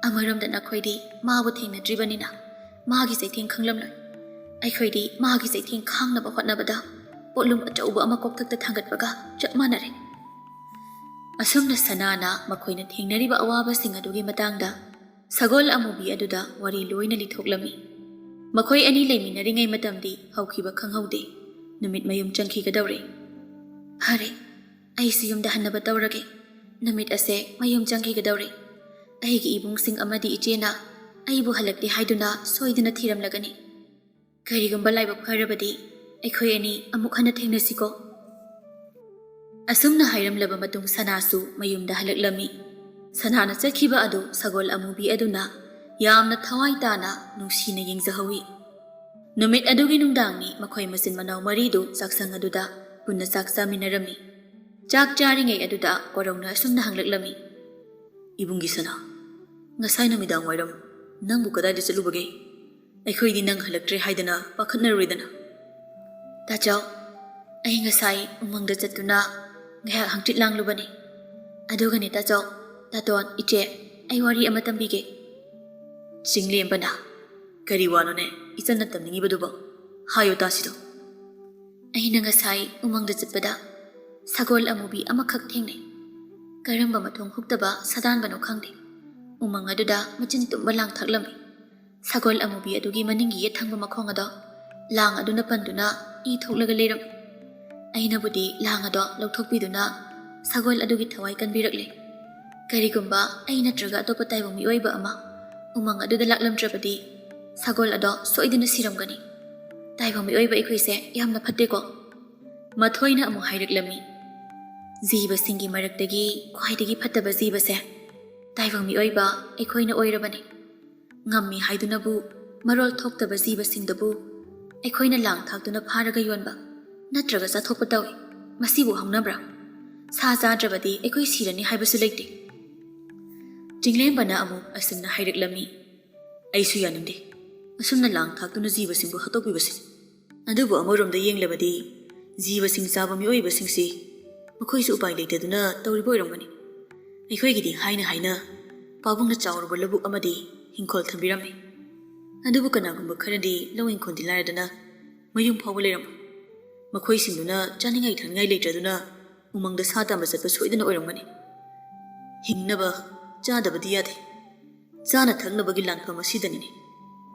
ꯑꯃꯔꯣꯝꯗ ꯅꯈꯣꯏꯗꯤ ꯃꯥꯕꯨ ꯊꯦꯡꯅꯗ꯭ꯔꯤꯕꯅꯤꯅ ꯃꯥꯒꯤ ꯆꯩꯊꯦꯡ ꯈꯪꯂꯝꯂꯣꯏ. ꯑꯩꯈꯣꯏꯗꯤ ꯃꯥꯒꯤ ꯆꯩꯊꯦꯡ ꯈꯥꯡꯅꯕ ꯍꯣꯠꯅꯕꯗ ꯄꯣꯠꯂꯨꯝ ꯑꯆꯧꯕ ꯑꯃ ꯀꯣꯛꯊꯛꯇ ꯊꯥꯡꯒꯠꯄꯒ ꯆꯞ ꯃꯥꯟꯅꯔꯦ. ꯑꯁꯨꯝꯅ ꯁꯅꯥꯅ ꯃꯈꯣꯏꯅ ꯊꯦꯡꯅꯔꯤꯕ ꯑꯋꯥꯕꯁꯤꯡ ꯑꯗꯨꯒꯤ ꯃꯇꯥꯡꯗ ꯁꯒꯣꯜ ꯑꯃꯨꯕꯤ ꯑꯗꯨꯗ ꯋꯥꯔꯤ ꯂꯣꯏꯅ ꯂꯤꯊꯣꯛꯂꯝꯃꯤ. ꯃꯈꯣꯏ ꯑꯅꯤ ꯂꯩꯃꯤꯟꯅꯔꯤꯉꯩ ꯃꯇꯝꯗꯤ ꯍꯧꯈꯤꯕ ꯈꯪꯍꯧꯗꯦ. ꯅꯨꯃꯤꯠ ꯃꯌꯨꯝ ꯆꯪꯈꯤꯒꯗꯧꯔꯦ. ꯐꯔꯦ, ꯑꯩꯁꯨ ꯌꯨꯝꯗ ꯍꯟꯅꯕ ꯇꯧꯔꯒꯦ. ꯅꯨꯃꯤꯠ ꯑꯁꯦ ꯃꯌꯨꯝ ꯆꯪꯈꯤꯒꯗꯧꯔꯦ. ꯑꯩꯒꯤ ꯏꯕꯨꯡꯁꯤꯡ ꯑꯃꯗꯤ ꯏꯆꯦꯅ ꯑꯩꯕꯨ ꯍꯜꯂꯛꯇꯦ ꯍꯥꯏꯗꯨꯅ ꯁꯣꯏꯗꯅ ꯊꯤꯔꯝꯂꯒꯅꯤ. ꯀꯔꯤꯒꯨꯝꯕ ꯂꯥꯏꯕꯛ ꯐꯔꯕꯗꯤ ꯑꯩꯈꯣꯏ ꯑꯅꯤ ꯑꯃꯨꯛ ꯍꯟꯅ ꯊꯦꯡꯅꯁꯤꯀꯣ. ꯑꯁꯨꯝꯅ ꯍꯥꯏꯔꯝꯂꯕ ꯃꯇꯨꯡ ꯁꯅꯥꯁꯨ ꯃꯌꯨꯝꯗ ꯍꯜꯂꯛꯂꯝꯃꯤ. ꯁꯅꯥꯅ ꯆꯠꯈꯤꯕ ꯑꯗꯨ ꯁꯒꯣꯜ ꯑꯃꯨꯕꯤ ꯑꯗꯨꯅ ꯌꯥꯝꯅ ꯊꯋꯥꯏ ꯇꯥꯅ ꯅꯨꯡꯁꯤꯅ ꯌꯦꯡꯖꯍꯧꯏ. ꯅꯨꯃꯤꯠ ꯑꯗꯨꯒꯤ ꯅꯨꯡꯗꯥꯡꯅꯤ ꯃꯈꯣꯏ ꯃꯆꯤꯟ ꯃꯅꯥꯎ ꯃꯔꯤꯗꯨ ꯆꯥꯛꯁꯪ ꯑꯗꯨꯗ ꯄꯨꯟꯅ ꯆꯥꯛ ꯆꯥꯃꯤꯟꯅꯔꯝꯃꯤ. ꯆꯥꯛ ꯆꯥꯔꯤꯉꯩ ꯑꯗꯨꯗ ꯀꯣꯔꯧꯅ ꯑꯁꯨꯝꯅ ꯍꯪꯂꯛꯂꯝꯃꯤ. ꯏꯕꯨꯡꯒꯤ ꯁꯅꯥ, ꯉꯁꯥꯏ ꯅꯨꯃꯤꯗꯥꯡ ꯋꯥꯏꯔꯝ ꯅꯪꯕꯨ ꯀꯗꯥꯏꯗ ꯆꯠꯂꯨꯕꯒꯦ? ꯑꯩꯈꯣꯏꯗꯤ ꯅꯪ ꯍꯜꯂꯛꯇ꯭ꯔꯦ ꯍꯥꯏꯗꯅ ꯄꯥꯈꯠꯅꯔꯣꯏꯗꯅ. ꯇꯥꯆꯧ, ꯑꯩ ꯉꯁꯥꯏ ꯎꯃꯪꯗ ꯆꯠꯇꯨꯅ ꯉꯥꯏꯍꯥꯛ ꯍꯪꯆꯤꯠ ꯂꯥꯡꯂꯨꯕꯅꯤ. ꯑꯗꯨꯒꯅꯦ ꯇꯥꯆꯧ, ꯇꯥꯇꯣꯟ, ꯏꯆꯦ, ꯑꯩ ꯋꯥꯔꯤ ꯑꯃ ꯇꯝꯕꯤꯒꯦ. ꯆꯤꯡꯂꯦꯝꯕꯅ, ꯀꯔꯤ ꯋꯥꯅꯣꯅꯦ ꯏꯆꯟꯅ ꯇꯝꯅꯤꯡꯉꯤꯕꯗꯨꯕꯣ? ꯍꯥꯏꯌꯣ ꯇꯥꯁꯤꯗꯣ. ꯑꯩꯅ ꯉꯁꯥꯏ ꯎꯃꯪꯗ ꯆꯠꯄꯗ ꯁꯒꯣꯜ ꯑꯃꯨꯕꯤ ꯑꯃꯈꯛ ꯊꯦꯡꯅꯩ. ꯀꯔꯝꯕ ꯃꯊꯣꯡ ꯍꯨꯛꯇꯕ ꯁꯥꯗꯥꯟꯕꯅꯣ ꯈꯪꯗꯦ. ꯎꯃꯪ ꯑꯗꯨꯗ ꯃꯆꯤꯟ ꯇꯨꯝꯕ ꯂꯥꯡ ꯊꯥꯛꯂꯝꯃꯤ. ꯁꯒꯣꯜ ꯑꯃꯨꯕꯤ ꯑꯗꯨꯒꯤ ꯃꯅꯤꯡꯒꯤ ꯌꯦꯠ ꯊꯪꯕ ꯃꯈꯣꯡ ꯑꯗꯣ ꯂꯥꯡ ꯑꯗꯨꯅ ꯄꯟꯗꯨꯅ ꯏ ꯊꯣꯛꯂꯒ ꯂꯩꯔꯝꯃꯤ. ꯑꯩꯅꯕꯨꯗꯤ ꯂꯥꯡ ꯑꯗꯣ ꯂꯧꯊꯣꯛꯄꯤꯗꯨꯅ ꯁꯒꯣꯜ ꯑꯗꯨꯒꯤ ꯊꯋꯥꯏ ꯀꯟꯕꯤꯔꯛꯂꯦ. ꯀꯔꯤꯒꯨꯝꯕ ꯑꯩ ꯅꯠꯇ꯭ꯔꯒ ꯑꯇꯣꯞꯄ ꯇꯥꯏꯕꯪ ꯃꯤꯑꯣꯏꯕ ꯑꯃ ꯎꯃꯪ ꯑꯗꯨꯗ ꯂꯥꯛꯂꯝꯗ꯭ꯔꯕꯗꯤ ꯁꯒꯣꯜ ꯑꯗꯣ ꯁꯣꯏꯗꯅ ꯁꯤꯔꯝꯒꯅꯤ. ꯇꯥꯏꯕꯪ ꯃꯤꯑꯣꯏꯕ ꯑꯩꯈꯣꯏꯁꯦ ꯌꯥꯝꯅ ꯐꯠꯇꯦꯀꯣ. ꯃꯊꯣꯏꯅ ꯑꯃꯨꯛ ꯍꯥꯏꯔꯛꯂꯝꯃꯤ. ꯖꯤꯕꯁꯤꯡꯒꯤ ꯃꯔꯛꯇꯒꯤ ꯈ꯭ꯋꯥꯏꯗꯒꯤ ꯐꯠꯇꯕ ꯖꯤꯕꯁꯦ ꯇꯥꯏꯕꯪ ꯃꯤꯑꯣꯏꯕ ꯑꯩꯈꯣꯏꯅ ꯑꯣꯏꯔꯕꯅꯤ. ꯉꯝꯃꯤ ꯍꯥꯏꯗꯨꯅꯕꯨ ꯃꯔꯣꯜ ꯊꯣꯛꯇꯕ ꯖꯤꯕꯁꯤꯡꯗꯨꯕꯨ ꯑꯩꯈꯣꯏꯅ ꯂꯥꯡ ꯊꯥꯛꯇꯨꯅ ꯐꯥꯔꯒ ꯌꯣꯟꯕ ꯅꯠꯇ꯭ꯔꯒ ꯆꯥꯊꯣꯛꯄ ꯇꯧꯏ. ꯃꯁꯤꯕꯨ ꯍꯧꯅꯕ꯭ꯔꯥ? ꯁꯥ ꯆꯥꯗ꯭ꯔꯕꯗꯤ ꯑꯩꯈꯣই ꯁꯤꯔꯅꯤ ꯍꯥꯏꯕꯁꯨ ꯂꯩꯇꯦ. ꯆꯤꯡꯂꯦꯝꯕꯅ ꯑꯃꯨꯛ ꯑꯁꯨꯝꯅ ꯍꯥꯏꯔꯛꯂꯝꯃꯤ. ꯑꯩꯁꯨ ꯌꯥꯅꯤꯡꯗꯦ ꯑꯁꯨꯝꯅ ꯂꯥꯡ ꯊꯥꯛꯇꯨꯅ ꯖꯤꯕꯁꯤꯡꯕꯨ ꯍꯥꯠꯇꯣꯛꯄꯤꯕꯁꯦ. ꯑꯗꯨꯕꯨ ꯑꯃꯔꯣꯝꯗ ꯌꯦꯡꯂꯕꯗꯤ ꯖꯤꯕꯁꯤꯡ ꯆꯥꯕ ꯃꯤꯑꯣꯏꯕꯁꯤꯡꯁꯤ ꯃꯈꯣꯏꯁꯨ ꯎꯄꯥꯏ ꯂꯩꯇꯗꯨꯅ ꯇꯧꯔꯤꯕ ꯑꯣꯏꯔꯝꯒꯅꯤ. ꯑꯩꯈꯣꯏꯒꯤꯗꯤ ꯍꯥꯏꯅ ꯄꯥꯕꯨꯡꯅ ꯆꯥꯎꯔꯕ ꯂꯧꯕꯨꯛ ꯑꯃꯗꯤ ꯍꯤꯡꯈꯣꯜ ꯊꯝꯕꯤꯔꯝꯃꯤ. ꯑꯗꯨꯕꯨ ꯀꯅꯥꯒꯨꯝꯕ ꯈꯔꯗꯤ ꯂꯧ ꯏꯪꯈꯣꯜꯗꯤ ꯂꯥꯏꯔꯗꯅ ꯃꯌꯨꯝ ꯐꯥꯎꯕ ꯂꯩꯔꯝꯃꯤ. ꯃꯈꯣꯏꯁꯤꯡꯗꯨꯅ ꯆꯥꯅꯤꯡꯉꯥꯏ ꯊꯛꯅꯤꯡꯉꯥꯏ ꯂꯩꯇ꯭ꯔꯗꯨꯅ ꯎꯃꯪꯗ ꯁꯥ ꯇꯥꯟꯕ ꯆꯠꯄ ꯁꯣꯏꯗꯅ ꯑꯣꯏꯔꯝꯒꯅꯤ. ꯍꯤꯡꯅꯕ ꯆꯥꯗꯕꯗꯤ ꯌꯥꯗꯦ. ꯆꯥꯅ ꯊꯛꯅꯕꯒꯤ ꯂꯥꯟꯐꯝ ꯑꯁꯤꯗꯅꯤꯅꯦ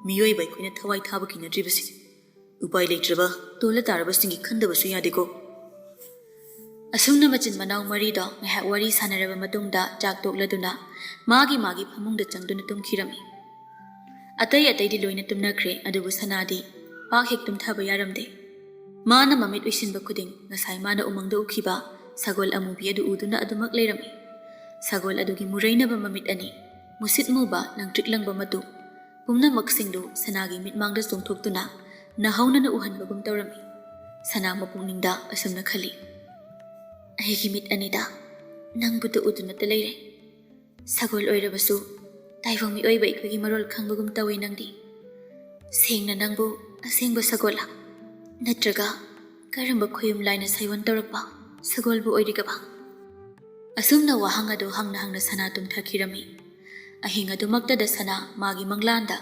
ꯃꯤꯑꯣꯏꯕ ꯑꯩꯈꯣꯏꯅ ꯊꯋꯥꯏ ꯊꯥꯕ ꯀꯤꯅꯗ꯭ꯔꯤꯕꯁꯤ. ꯎꯄꯥꯏ ꯂꯩꯇ꯭ꯔꯕ ꯇꯣꯜꯂ ꯇꯥꯔꯕꯁꯤꯡꯒꯤ ꯈꯟꯗꯕꯁꯨ ꯌꯥꯗꯦꯀꯣ. ꯑꯁꯨꯝꯅ ꯃꯆꯤꯟ ꯃꯅꯥꯎ ꯃꯔꯤꯗꯣ ꯉꯥꯏꯍꯥꯛ ꯋꯥꯔꯤ ꯁꯥꯟꯅꯔꯕ ꯃꯇꯨꯡꯗ ꯆꯥꯛ ꯇꯣꯛꯂꯗꯨꯅ ꯃꯥꯒꯤ ꯐꯃꯨꯡꯗ ꯆꯪꯗꯨꯅ ꯇꯨꯝꯈꯤꯔꯝꯃꯤ. ꯑꯇꯩꯗꯤ ꯂꯣꯏꯅ ꯇꯨꯝꯅꯈ꯭ꯔꯦ. ꯑꯗꯨꯕꯨ ꯁꯅꯥꯗꯤ ꯄꯥꯛ ꯍꯦꯛ ꯇꯨꯝꯊꯕ ꯌꯥꯔꯝꯗꯦ. ꯃꯥꯅ ꯃꯃꯤꯠ ꯎꯏꯁꯤꯟꯕ ꯈꯨꯗꯤꯡ ꯉꯁꯥꯏ ꯃꯥꯅ ꯎꯃꯪꯗ ꯎꯈꯤꯕ ꯁꯒꯣꯜ ꯑꯃꯨꯕꯤ ꯑꯗꯨ ꯎꯗꯨꯅ ꯑꯗꯨꯃꯛ ꯂꯩꯔꯝꯃꯤ. ꯁꯒꯣꯜ ꯑꯗꯨꯒꯤ ꯃꯨꯔꯩꯅꯕ ꯃꯃꯤꯠ ꯑꯅꯤ, ꯃꯨꯁꯤꯠ ꯃꯨꯕ ꯂꯪꯇ꯭ꯔꯤꯛ ꯂꯪꯕ ꯃꯇꯨ, ꯄꯨꯝꯅꯃꯛꯁꯤꯡꯗꯨ ꯁꯅꯥꯒꯤ ꯃꯤꯠꯃꯥꯡꯗ ꯆꯣꯡꯊꯣꯛꯇꯨꯅ ꯅꯍꯧꯅꯅ ꯎꯍꯟꯕꯒꯨꯝ ꯇꯧꯔꯝꯃꯤ. ꯁꯅꯥ ꯃꯄꯨꯛꯅꯤꯡꯗ ꯑꯁꯨꯝꯅ ꯈꯜꯂꯤ. ꯑꯩꯒꯤ ꯃꯤꯠ ꯑꯅꯤꯗ ꯅꯪꯕꯨꯗ ꯎꯗꯨꯅꯇ ꯂꯩꯔꯦ. ꯁꯒꯣꯜ ꯑꯣꯏꯔꯕꯁꯨ ꯇꯥꯏꯕꯪ ꯃꯤꯑꯣꯏꯕ ꯑꯩꯈꯣꯏꯒꯤ ꯃꯔꯣꯜ ꯈꯪꯕꯒꯨm ꯇꯧꯏ ꯅꯪꯗꯤ. ꯁꯦꯡꯅ ꯅꯪꯕꯨ ꯑꯁꯦꯡꯕ ꯁꯒꯣꯜꯂ ꯅꯠꯇ꯭ꯔꯒ ꯀꯔꯝꯕ ꯈꯨꯌꯨꯝ ꯂꯥꯏꯅ ꯁꯩꯑꯣꯟ ꯇꯧꯔꯛꯄ ꯁꯒꯣꯜꯕꯨ ꯑꯣꯏꯔꯤꯒꯕ? ꯑꯁꯨꯝꯅ ꯋꯥꯍꯪ ꯑꯗꯨ ꯍꯪꯅ ꯁꯅꯥ ꯇꯨꯝꯊꯈꯤꯔꯝꯃꯤ. ꯑꯍꯤꯡ ꯑꯗꯨꯃꯛꯇꯗ ꯁꯅꯥ ꯃꯥꯒꯤ ꯃꯪꯂꯥꯟꯗ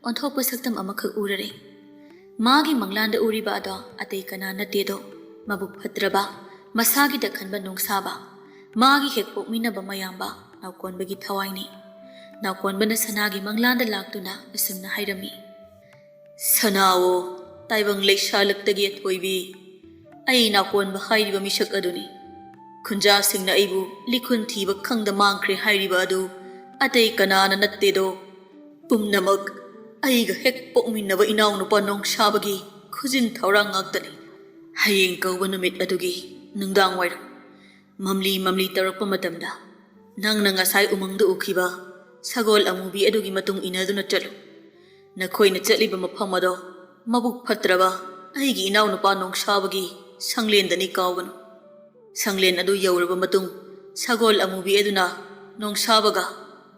ꯑꯣꯟꯊꯣꯛꯄ ꯁꯛꯇꯝ ꯑꯃꯈꯛ ꯎꯔꯔꯦ. ꯃꯥꯒꯤ ꯃꯪꯂꯥꯟꯗ ꯎꯔꯤꯕ ꯑꯗꯣ ꯑꯇꯩ ꯀꯅꯥ ꯅꯠꯇꯦꯗꯣ ꯃꯕꯨꯛ ꯐꯠꯇ꯭ꯔꯕ, ꯃꯁꯥꯒꯤꯗ ꯈꯟꯕ ꯅꯣꯡꯁꯥꯕ, ꯃꯥꯒꯤ ꯍꯦꯛ ꯄꯣꯛꯃꯤꯟꯅꯕ ꯃꯌꯥꯝꯕ ꯅꯥꯎꯀꯣꯟꯕꯒꯤ ꯊꯋꯥꯏꯅꯤ. ꯅꯥꯎꯀꯣꯟꯕꯅ ꯁꯅꯥꯒꯤ ꯃꯪꯂꯥꯟꯗ ꯂꯥꯛꯇꯨꯅ ꯑꯁꯨꯝꯅ ꯍꯥꯏꯔꯝꯃꯤ. ꯁꯅꯥꯋꯣ ꯇꯥꯏꯕꯪ ꯂꯩꯁꯥꯂꯛꯇꯒꯤ ꯑꯊꯣꯏꯕꯤ, ꯑꯩ ꯅꯥꯀꯣꯟꯕ ꯍꯥꯏꯔꯤꯕ ꯃꯤꯁꯛ ꯑꯗꯨꯅꯤ꯫ ꯈꯨꯟꯖꯥꯁꯤꯡꯅ ꯑꯩꯕꯨ ꯂꯤꯈꯨꯟ ꯊꯤꯕ ꯈꯪꯗ ꯃꯥꯡꯈ꯭ꯔꯦ ꯍꯥꯏꯔꯤꯕ ꯑꯗꯨ ꯑꯇꯩ ꯀꯅꯥꯅ ꯅꯠꯇꯦꯗꯣ, ꯄꯨꯝꯅꯃꯛ ꯑꯩꯒ ꯍꯦꯛ ꯄꯣꯛꯃꯤꯟꯅꯕ ꯏꯅꯥꯎꯅꯨꯄꯥ ꯅꯣꯡꯁꯥꯕꯒꯤ ꯈꯨꯖꯤꯟ ꯊꯧꯔꯥꯡ ꯉꯥꯛꯇꯅꯤ꯫ ꯍꯌꯦꯡ ꯀꯧꯕ ꯅꯨꯃꯤꯠ ꯑꯗꯨꯒꯤ ꯅꯨꯡꯗꯥꯡ ꯋꯥꯏꯔꯝ ꯃꯝꯂꯤ ꯃꯝꯂꯤ ꯇꯧꯔꯛꯄ ꯃꯇꯝꯗ ꯅꯪꯅ ꯉꯁꯥꯏ ꯎꯃꯪꯗ ꯎꯈꯤꯕ ꯁꯒꯣꯜ ꯑꯃꯨꯕꯤ ꯑꯗꯨꯒꯤ ꯃꯇꯨꯡ ꯏꯟꯅꯗꯨꯅ ꯆꯠꯂꯨ꯫ ꯅꯈꯣꯏꯅ ꯆꯠꯂꯤꯕ ꯃꯐꯝ ꯑꯗꯣ ꯃꯕꯨꯛ ꯐꯠꯇ꯭ꯔꯕ ꯑꯩꯒꯤ ꯏꯅꯥꯎꯅꯨꯄꯥ ꯅꯣꯡꯁꯥꯕꯒꯤ ꯁꯪꯂꯦꯟꯗꯅꯤ, ꯀꯥꯎꯒꯅꯨ꯫ ꯁꯪꯂꯦꯟ ꯑꯗꯨ ꯌꯧꯔꯕ ꯃꯇꯨꯡ ꯁꯒꯣꯜ ꯑꯃꯨꯕꯤ ꯑꯗꯨꯅ ꯅꯣꯡꯁꯥꯕꯒ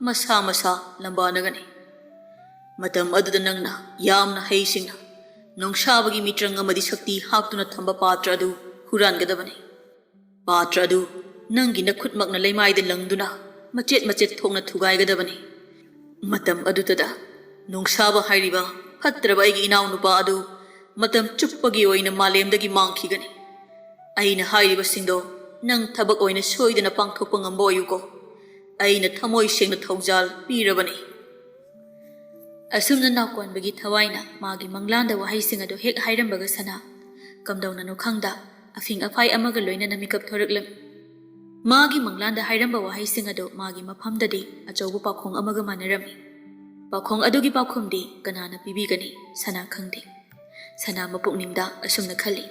ꯃꯁꯥ ꯃꯁꯥ ꯂꯝꯕꯥꯅꯒꯅꯤ꯫ ꯃꯇꯝ ꯑꯗꯨꯗ ꯅꯪꯅ ꯌꯥꯝꯅ ꯍꯩꯁꯤꯡꯅ ꯅꯣꯡꯁꯥꯕꯒꯤ ꯃꯤꯇ꯭ꯔꯪ ꯑꯃꯗꯤ ꯁꯛꯇꯤ ꯍꯥꯞꯇꯨꯅ ꯊꯝꯕ ꯄꯥꯇ꯭ꯔ ꯑꯗꯨ ꯍꯨꯔꯥꯟꯒꯗꯕꯅꯤ꯫ ꯄꯥꯇ꯭ꯔ ꯑꯗꯨ ꯅꯪꯒꯤ ꯅꯈꯨꯠꯃꯛꯅ ꯂꯩꯃꯥꯏꯗ ꯂꯪꯗꯨꯅ ꯃꯆꯦꯠ ꯃꯆꯦꯠ ꯊꯣꯛꯅ ꯊꯨꯒꯥꯏꯒꯗꯕꯅꯤ꯫ ꯃꯇꯝ ꯑꯗꯨꯗ ꯅꯣꯡꯁꯥꯕ ꯍꯥꯏꯔꯤꯕ ꯐꯠꯇ꯭ꯔꯕ ꯑꯩꯒꯤ ꯏꯅꯥꯎꯅꯨꯄꯥ ꯑꯗꯨ ꯃꯇꯝ ꯆꯨꯞꯄꯒꯤ ꯑꯣꯏꯅ ꯃꯥꯂꯦꯝꯗꯒꯤ ꯃꯥꯡꯈꯤꯒꯅꯤ꯫ ꯑꯩꯅ ꯍꯥꯏꯔꯤꯕꯁꯤꯡꯗꯣ ꯅꯪ ꯊꯕꯛ ꯑꯣꯏꯅ ꯁꯣꯏꯗꯅ ꯄꯥꯡꯊꯣꯛꯄ ꯉꯝꯕ ꯑꯣꯏꯌꯨꯀꯣ꯫ ꯑꯩꯅ ꯊꯃꯣꯏ ꯁꯦꯡꯅ ꯊꯧꯖꯥꯜ ꯄꯤꯔꯕꯅꯤ꯫ ꯑꯁꯨꯝꯅ ꯅꯥꯎꯀꯣꯟꯕꯒꯤ ꯊꯋꯥꯏꯅ ꯃꯥꯒꯤ ꯃꯪꯂꯥꯟꯗ ꯋꯥꯍꯩꯁꯤꯡ ꯑꯗꯨ ꯍꯦꯛ ꯍꯥꯏꯔꯝꯕꯒ ꯁꯅꯥ ꯀꯝꯗꯧꯅꯅꯣ ꯈꯪꯗ ꯑꯐꯤꯡ ꯑꯐꯥꯏ ꯑꯃꯒ ꯂꯣꯏꯅꯅ ꯃꯤꯀꯞ ꯊꯣꯔꯛꯂꯝꯃꯤ꯫ ꯃꯥꯒꯤ ꯃꯪꯂꯥꯟꯗ ꯍꯥꯏꯔꯝꯕ ꯋꯥꯍꯩꯁꯤꯡ ꯑꯗꯨ ꯃꯥꯒꯤ ꯃꯐꯝꯗꯗꯤ ꯑꯆꯧꯕ ꯄꯥꯎꯈꯣꯡ ꯑꯃꯒ ꯃꯥꯟꯅꯔꯝꯃꯤ꯫ ꯄꯥꯎꯈꯣꯡ ꯑꯗꯨꯒꯤ ꯄꯥꯎꯈꯨꯝꯗꯤ ꯀꯅꯥꯅ ꯄꯤꯕꯤꯒꯅꯤ ꯁꯅꯥ ꯈꯪꯗꯦ꯫ ꯁꯅꯥ ꯃꯄꯨꯛꯅꯤꯡꯗ ꯑꯁꯨꯝꯅ ꯈꯜꯂꯤ,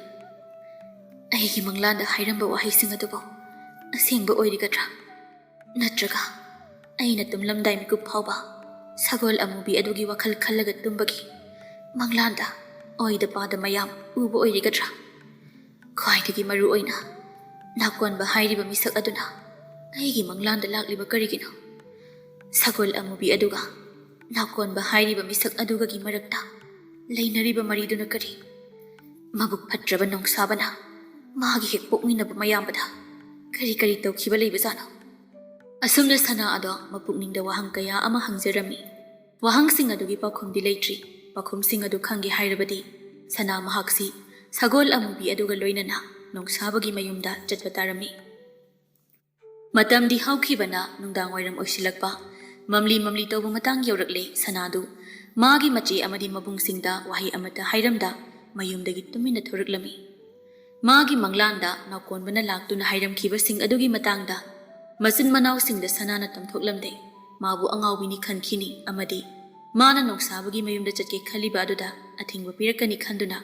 ꯑꯩꯒꯤ ꯃꯪꯂꯥꯟꯗ ꯍꯥꯏꯔꯝꯕ ꯋꯥꯍꯩꯁꯤꯡ ꯑꯗꯨꯕꯨ ꯑꯁꯦꯡꯕ ꯑꯣꯏꯔꯤꯒꯗ꯭ꯔꯥ? ꯅꯠꯇ꯭ꯔꯒ ꯑꯩꯅ ꯇꯨꯝꯂꯝꯗꯥꯏ ꯃꯤꯀꯨꯞ ꯐꯥꯎꯕ ꯁꯒꯣꯜ ꯑꯃꯨꯕꯤ ꯑꯗꯨꯒꯤ ꯋꯥꯈꯜ ꯈꯜꯂꯒ ꯇꯨꯝꯕꯒꯤ ꯃꯪꯂꯥꯟꯗ ꯑꯣꯏꯗ ꯄꯥꯗ ꯃꯌꯥꯝ ꯎꯕ ꯑꯣꯏꯔꯤꯒꯗ꯭ꯔꯥ? ꯈ꯭ꯋꯥꯏꯗꯒꯤ ꯃꯔꯨ ꯑꯣꯏꯅ ꯅꯥꯀꯣꯟꯕ ꯍꯥꯏꯔꯤꯕ ꯃꯤꯁꯛ ꯑꯗꯨꯅ ꯑꯩꯒꯤ ꯃꯪꯂꯥꯟꯗ ꯂꯥꯛꯂꯤꯕ ꯀꯔꯤꯒꯤꯅꯣ? ꯁꯒꯣꯜ ꯑꯃꯨꯕꯤ ꯑꯗꯨꯒ ꯅꯥꯀꯣꯟꯕ ꯍꯥꯏꯔꯤꯕ ꯃꯤꯁꯛ ꯑꯗꯨꯒꯒꯤ ꯃꯔꯛꯇ ꯂꯩꯅꯔꯤꯕ ꯃꯔꯤꯗꯨꯅ ꯀꯔꯤ? ꯃꯕꯨꯛ ꯐꯠꯇ꯭ꯔꯕ ꯅꯣꯡꯁꯥꯕꯅ ꯃꯥꯒꯤ ꯍꯦꯛ ꯄꯣꯛꯃꯤꯟꯅꯕ ꯃꯌꯥꯝꯕꯗ ꯀꯔꯤ ꯀꯔꯤ ꯇꯧꯈꯤꯕ ꯂꯩꯕꯖꯥꯠꯅꯣ? ꯑꯁꯨꯝꯅ ꯁꯅꯥ ꯑꯗꯣ ꯃꯄꯨꯛꯅꯤꯡꯗ ꯋꯥꯍꯪ ꯀꯌꯥ ꯑꯃ ꯍꯪꯖꯔꯝꯃꯤ꯫ ꯋꯥꯍꯪꯁꯤꯡ ꯑꯗꯨꯒꯤ ꯄꯥꯎꯈꯨꯝꯗꯤ ꯂꯩꯇ꯭ꯔꯤ꯫ ꯄꯥꯎꯈꯨꯝꯁꯤꯡ ꯑꯗꯨ ꯈꯪꯒꯦ ꯍꯥꯏꯔꯕꯗꯤ ꯁꯅꯥ ꯃꯍꯥꯛꯁꯤ ꯁꯒꯣꯜ ꯑꯃꯨꯕꯤ ꯑꯗꯨꯒ ꯂꯣꯏꯅꯅ ꯅꯣꯡꯁꯥꯕꯒꯤ ꯃꯌꯨꯝꯗ ꯆꯠꯄ ꯇꯥꯔꯝꯃꯤ꯫ ꯃꯇꯝꯗꯤ ꯍꯧꯈꯤꯕꯅ ꯅꯨꯡꯗꯥꯡ ꯋꯥꯏꯔꯝ ꯑꯣꯏꯁꯤꯜꯂꯛꯄ ꯃꯝꯂꯤ ꯃꯝꯂꯤ ꯇꯧꯕ ꯃꯇꯥꯡ ꯌꯧꯔꯛꯂꯦ꯫ ꯁꯅꯥꯗꯨ ꯃꯥꯒꯤ ꯃꯆꯦ ꯑꯃꯗꯤ ꯃꯕꯨꯡꯁꯤꯡꯗ ꯋꯥꯍꯩ ꯑꯃꯠꯇ ꯍꯥꯏꯔꯝꯗ ꯃꯌꯨꯝꯗꯒꯤ ꯇꯨꯃꯤꯟꯅ ꯊꯣꯔꯛꯂꯝꯃꯤ꯫ ꯃꯥꯒꯤ ꯃꯪꯂꯥꯟꯗ ꯅꯥꯎꯀꯣꯟꯕꯅ ꯂꯥꯛꯇꯨꯅ ꯍꯥꯏꯔꯝꯈꯤꯕꯁꯤꯡ ꯑꯗꯨꯒꯤ ꯃꯇꯥꯡꯗ ꯃꯆꯤꯟ ꯃꯅꯥꯎꯁꯤꯡꯗ ꯁꯅꯥꯅ ꯇꯝꯊꯣꯛꯂꯝꯗꯦ꯫ ꯃꯥꯕꯨ ꯑꯉꯥꯎꯕꯤꯅꯤ ꯈꯟꯈꯤꯅꯤ ꯑꯃꯗꯤ ꯃꯥꯅ ꯅꯣꯡꯁꯥꯕꯒꯤ ꯃꯌꯨꯝꯗ ꯆꯠꯀꯦ ꯈꯜꯂꯤꯕ ꯑꯗꯨꯗ ꯑꯊꯤꯡꯕ ꯄꯤꯔꯛꯀꯅꯤ ꯈꯟꯗꯨꯅ